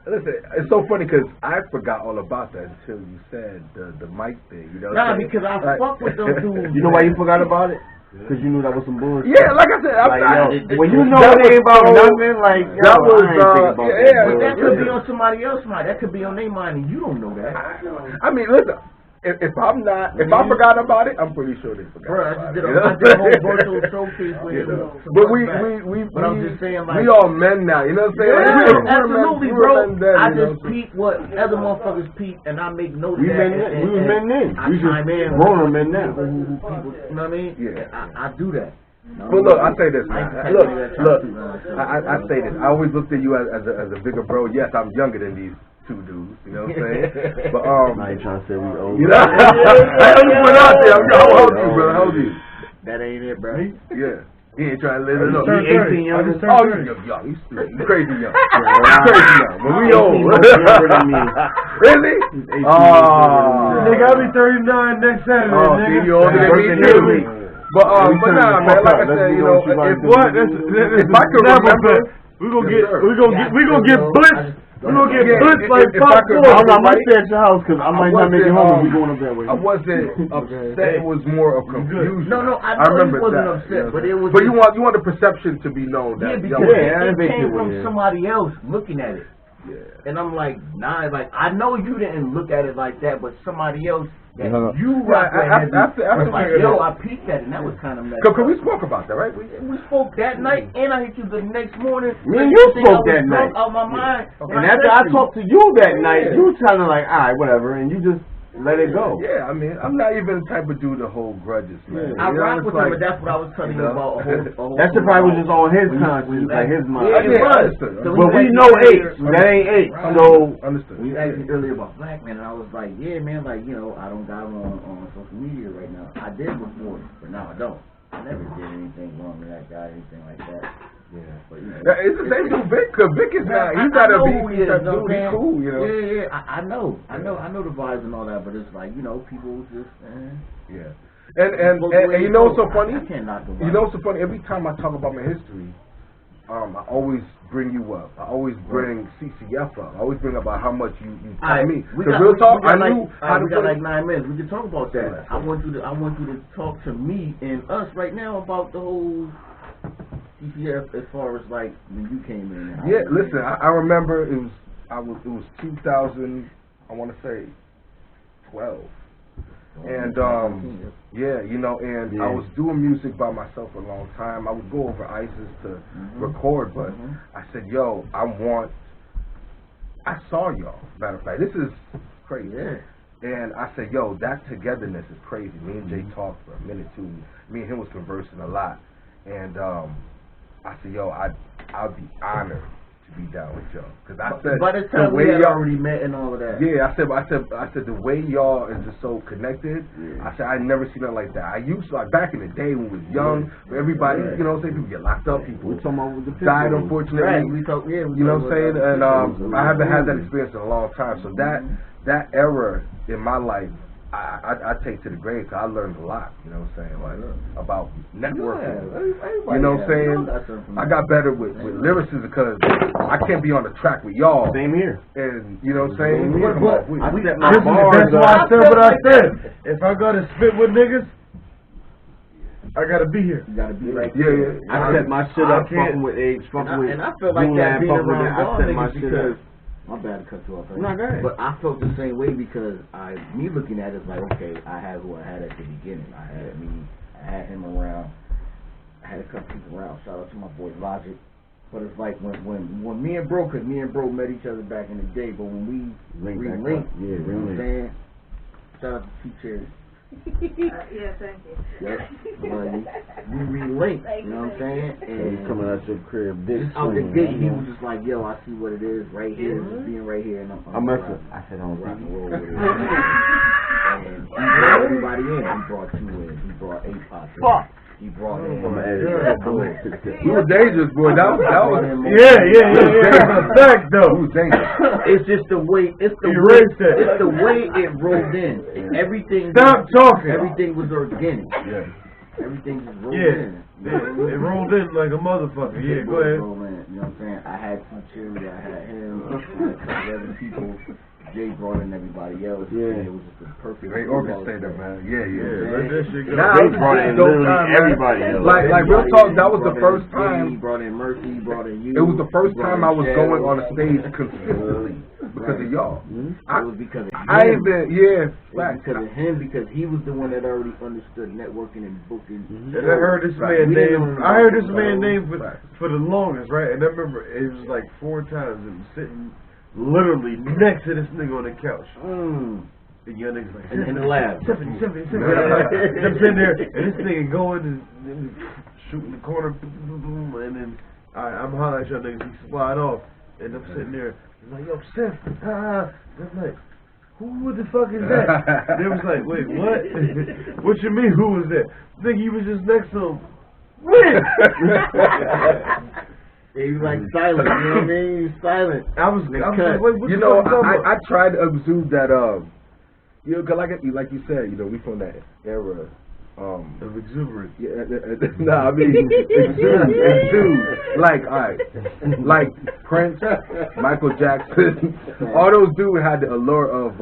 listen, it's so funny because I forgot all about that until you said the mic thing. You know, because I fuck with those dudes. You know why you forgot about it? Because you knew that was some bullshit. Yeah, like I said, when you know it ain't about nothing, like, that was, I ain't thinking about that. But that could be on somebody else's mind. That could be on their mind, and you don't know that. I mean, listen. If I forgot about it, I'm pretty sure they forgot. Bro, I did a whole virtual showcase with But I'm just saying, like, we all men now, you know what I'm saying? Yeah, absolutely, bro. Then, I just peep what other motherfuckers peep, and I make notes. We was men then. We just grown men now. People, you know what I mean? Yeah. I do that. But look, I say this, man. Look. I say this. I always looked at you as a bigger bro. Yes, I'm younger than these two dudes, you know what I'm saying? But I ain't trying to say we old. You know, I just went out there. How old are you, brother? How old are you? That ain't it, bro. Yeah. He ain't trying to live it up. He 18 young. Oh, you young. He's crazy young. Crazy young. But we old. Really? Nigga, I'll be 39 next Saturday. Oh, see, you older than me too. But nah, man. Like I said, you know, if I could remember, we gonna get blitzed. We're gonna get blitzed like Pop I might stay at your house because I might not make it home. We going up that way. I wasn't upset. It was more of confusion. No, I remember wasn't that. upset, but it was. But you want the perception to be known that. Yeah, because it came from somebody else looking at it. Yeah. And I'm like, nah, like I know you didn't look at it like that, but somebody else that you right. After like, yo, I peeked at it, and that was kind of messed up. Cause we spoke about that, right? We spoke that night, and I hit you the next morning. Me and you spoke that night. Out my mind. And after I talked to you that night, you kind of like, all right, whatever, and you just let it go. Yeah, I mean, I'm not even the type of dude to hold grudges, man. I rock with him, but that's what I was telling you about. That shit probably was just on his conscience, like his mind. Yeah, it was. But we know H. That ain't H. So understood. You asked me earlier about Black Man, and I was like, yeah, man, like, you know, I don't got him on social media right now. I did before, but now I don't. I never did anything wrong to that guy, anything like that. Yeah, but you know, it's the same dude, Vic. Cause Vic is not. He's not a beefy type dude. He's cool, you know. Yeah. I know the vibes and all that, but it's like, you know, people just. Yeah. And you know what's so funny? I can't knock them. You know what's so funny? Every time I talk about my history, I always bring you up. I always bring CCF up. I always bring up about how much you tell me. Because real talk, I knew how to. We got like 9 minutes. We can talk about that. I want you to talk to me and us right now about the whole CCF as far as like when you came in. Yeah, listen, I remember it was 2000. I want to say 12. And yeah, you know, and I was doing music by myself for a long time. I would go over ISIS to record, but I said, yo, I saw y'all. Matter of fact, this is crazy. Yeah. And I said, yo, that togetherness is crazy. Me and Jay talked for a minute too. Me and him was conversing a lot, and I said, yo, I'd be honored to be down with y'all, because I said by the time we had already met and all of that. Yeah, I said the way y'all is just so connected. Yeah. I said I never seen nothing like that. I used to, like, back in the day when we was young, where everybody, you know what I'm saying, people get locked up, people died unfortunately. Right. You know what I'm saying? And I haven't had that experience in a long time. So that era in my life, I take to the grave, because I learned a lot, you know what I'm saying, like, about networking. You know what I'm saying? I got better with lyricism, because I can't be on the track with y'all. Same here. And, you know what I'm saying? That's why I said what I said. If I gotta spit with niggas, I gotta be here. You gotta be right here. Yeah. I set my shit up, fucking with H, fucking with. And I feel like that being around y'all niggas, because. My bad to cut you off. Right? No, go ahead. But I felt the same way, because me looking at it is like, okay, I had who I had at the beginning. I had him around. I had a couple people around. Shout out to my boy Logic. But it's like when me and Bro, because me and Bro met each other back in the day, but when we re-linked, you know what I'm saying? Shout out to Two Cherries. Yeah, thank you. Yep. We re-linked, you know what I'm saying? And he's coming out your crib, just out the gate, he was just like, yo, I see what it is right here, just being right here, and I'm I said, I'm rock and roll with it. And he brought everybody in. He brought you in. He brought A-Pop. Fuck. He brought in. We were dangerous, boy. That was. Yeah. Fact though. We was dangerous. It's just the way. It's the way it rolled in. Everything. Stop talking. Everything was organic. Yeah. everything just rolled Yeah. in. It rolled in like a motherfucker. Yeah, go ahead. Rolled in, you know what I'm saying? I had T Cherry, I had him, I had a couple other people. Jay brought in everybody else. Yeah. And it was just a perfect. Great orchestrator, man. Yeah. Let that shit go. Nah, They brought in literally everybody else. Like real talk, that was the first time. He brought in Mercy, he brought in you. It was the first he brought time in I was Shadow. going on a stage consistently because of y'all. It was because of him. I ain't been, It was because of him, because he was the one that already understood networking and booking. And I heard this man name. I heard this man name for the longest, right? And I remember it was like 4 times and sitting literally next to this nigga on the couch. The young nigga's like, In the lab. Symphony. I'm sitting there, and this nigga going and shooting the corner, and then I'm hollering at y'all niggas, he slide off, and I'm sitting there, I'm like, yo, Seth, I'm like, who the fuck is that? They was like, wait, what? What you mean, who was that? Nigga, you was just next to him. When? He was like silent, you know what I mean? He was silent. I was like, wait, what You the know, fuck about? I tried to exude that, you know, 'cause like you said, you know, we from that era. Of exuberance. Yeah, nah, I mean, exude. Like, alright, like Prince, Michael Jackson, all those dudes had the allure of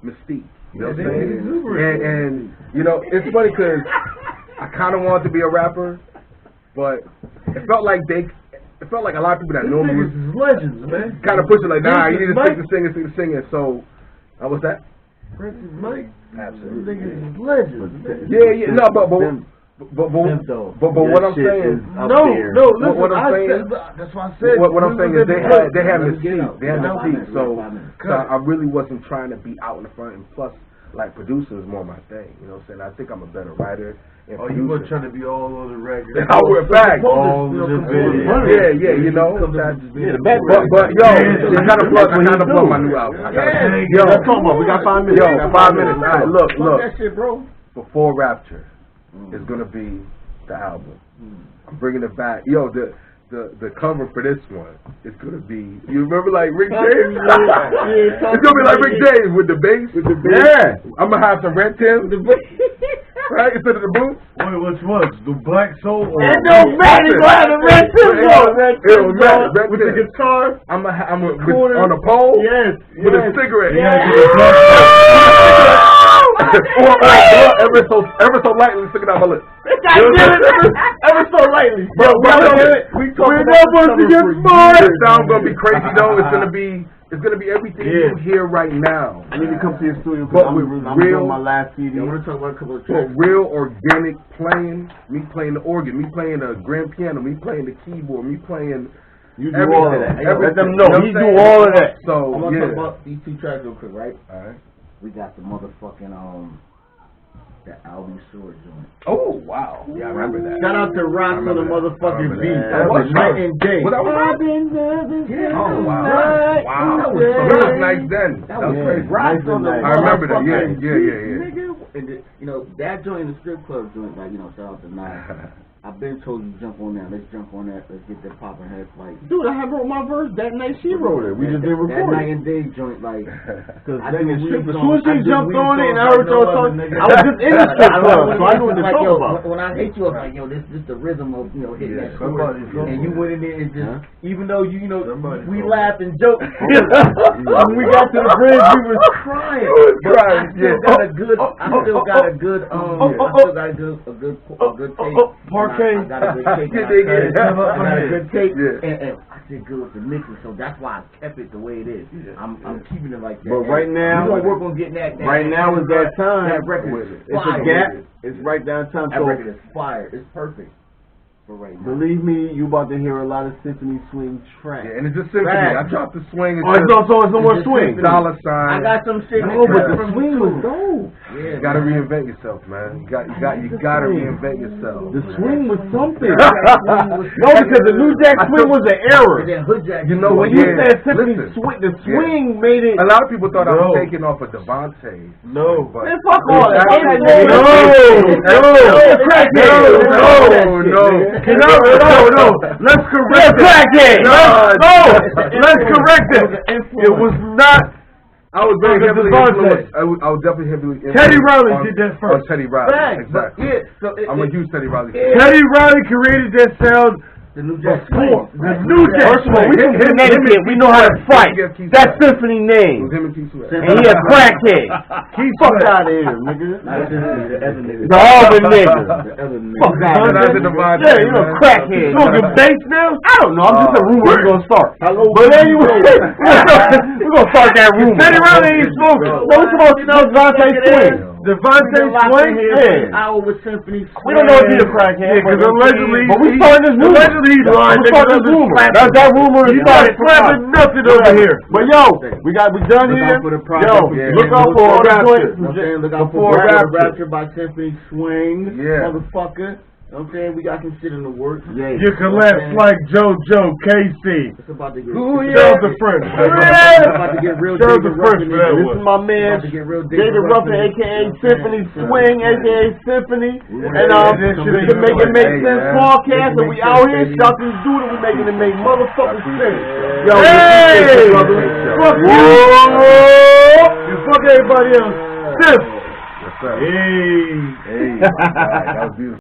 mystique. You know what I'm saying? And you know, it's funny 'cause I kind of wanted to be a rapper, but it felt like a lot of people that know me was legends, man. kind of pushing like, nah, you need to stick to singing. So, what's that? Prince is Mike. Absolutely. Niggas is legends. Yeah, no, but what I'm saying, what I'm saying, that's why I said. What I'm saying is they had mystique. So I really wasn't trying to be out in the front, and plus, like, producing is more my thing. You know what I'm saying? I think I'm a better writer. Oh, you weren't trying to be all on the record. I went back. Yeah, you know. But yo, I gotta plug my new album. Yo, we got 5 minutes. Yo, 5 minutes. All right, look. That shit, bro. Before Rapture is gonna be the album. I'm bringing it back. Yo, the cover for this one is gonna be. You remember like Rick James? It's gonna be like Rick James with the bass. Yeah, I'm gonna have some red Timbs. Right, instead of the boots. Wait, which one? The Black Soul? It don't matter. Go ahead, the red Timbs on. With the guitar. I'm on a pole. Yes. With a cigarette. Yes. Ever so lightly sticking out my lips. Ever so lightly. We're not supposed to get smart. The sound's gonna be crazy though. It's gonna be everything you hear right now. I need to come to your studio But because I'm doing my last CD. I want to talk about a couple of But tracks. real organic playing, me playing the organ, me playing the grand piano, me playing the keyboard, me playing You do all of that. Let them know. You He know do all of that. So I want to talk about these 2 tracks real quick, right? Alright. We got the motherfucking the Albie Short joint. Oh wow. Yeah, I remember that. Shout out to Rock on the motherfucking beat. That That was was night and day. Was that I've been nervous. Oh wow. Night. Wow. That That was nice then. That was Yeah. crazy. Nice on the I remember that. Yeah. Nigga, and you know, that joint, the strip club joint, like, you know, shout out to Nye. I've been told you jump on that. Let's jump on that. Let's get that poppin' head fight. Dude, I had wrote my verse that night. She wrote it. We just didn't That record night it. and day joint, like, Cause I then do as weed soon as she songs. I do jumped weed on it and I songs heard like y'all no talking, other nigga. I was just in the strip club, so I knew what to like, talk yo, about. when I hit you, I was like, yo, this the rhythm of, you know, hitting that chord. somebody- And you went in there and just, even though you know, Somebody we told laughed and joked. When we got to the bridge, we was crying. But I still got a good, I still got a good, tape. Parquet. I got a good tape. Yeah. I got a good tape. Yeah. And I did good with the mixing, so that's why I kept it the way it is. I'm keeping it like that. But right now, we gonna work on getting that. right now is that time. That record is It's a fire. gap. It's right down time. That So record is fire. It's perfect for right now. believe me, you about to hear a lot of symphony swing tracks. Yeah, and it's just symphony. I dropped the swing. Oh, it's no more swing. Dollar I sign. got some shit. No, but the from swing you, was too. dope. Yeah, You gotta reinvent yourself, man. You gotta reinvent yourself. The swing was something. No, because the New Jack swing was an error. And then Hood Jack. You know When what? you Yeah, said symphony listen. swing, the swing made it. A lot of people thought I No. was taking off of Devontae. No. But Man, fuck all that. Fuck that No, No. Let's correct it. Crackhead. Let's correct it. It was not I was very heavily Devontae. influenced. I was definitely heavily influenced. Teddy Riley did that On first. Teddy Riley, Facts, exactly. but so I'm a huge Teddy Riley fan. Teddy Riley created that sound the New Jack before. Swing. The New Jack First of all, we Swing. from Connecticut. We know how to fight. That's Symphony It name. was him and Keith Sweat. And he a crackhead. Keith Fuck Sweat. out of here, nigga. Not the other nigga. The other nigga. The other nigga. Fuck out Shout of out to here. Devontae, Yeah, you know, man. crackhead. Smoking bass now? I don't know. I'm just a rumor. We're gonna start. Hello, But anyway, we're gonna start that rumor. Teddy Riley ain't smoking. No, we're supposed to know Devontae Swing. Devontae Swing? Yeah. Hour with Symphony. We don't know if he's a crackhead. Yeah, because allegedly, But we started this rumor. allegedly he's lying. We started this rumor. That rumor is He's not started. slapping nothing over here. But yo, we done Look here. out for the project. Yo, Yeah. look out for Before the Rapture. joint. You know what I'm saying? Look out Before for Rapture. Rapture by Symphony Swing. Yeah. Motherfucker. You know what I'm saying? We got some shit in the works. Yeah. You collapse like JoJo KC. It's about to get Charles the French. It's about to get real Charles David the French Ruffin for that in This one. is my It's man, about to get real David Ruffin, aka Symphony Swing, aka Symphony. And This shit to ain't make it make Hey, sense man. podcast, and Make we it out make here sense, shouting this dude, and we making it make motherfucking sense. Yo, Hey! hey, brother. Fuck you. You fuck everybody else. Sif. Yes, sir. Hey. Hey, my God, that was beautiful.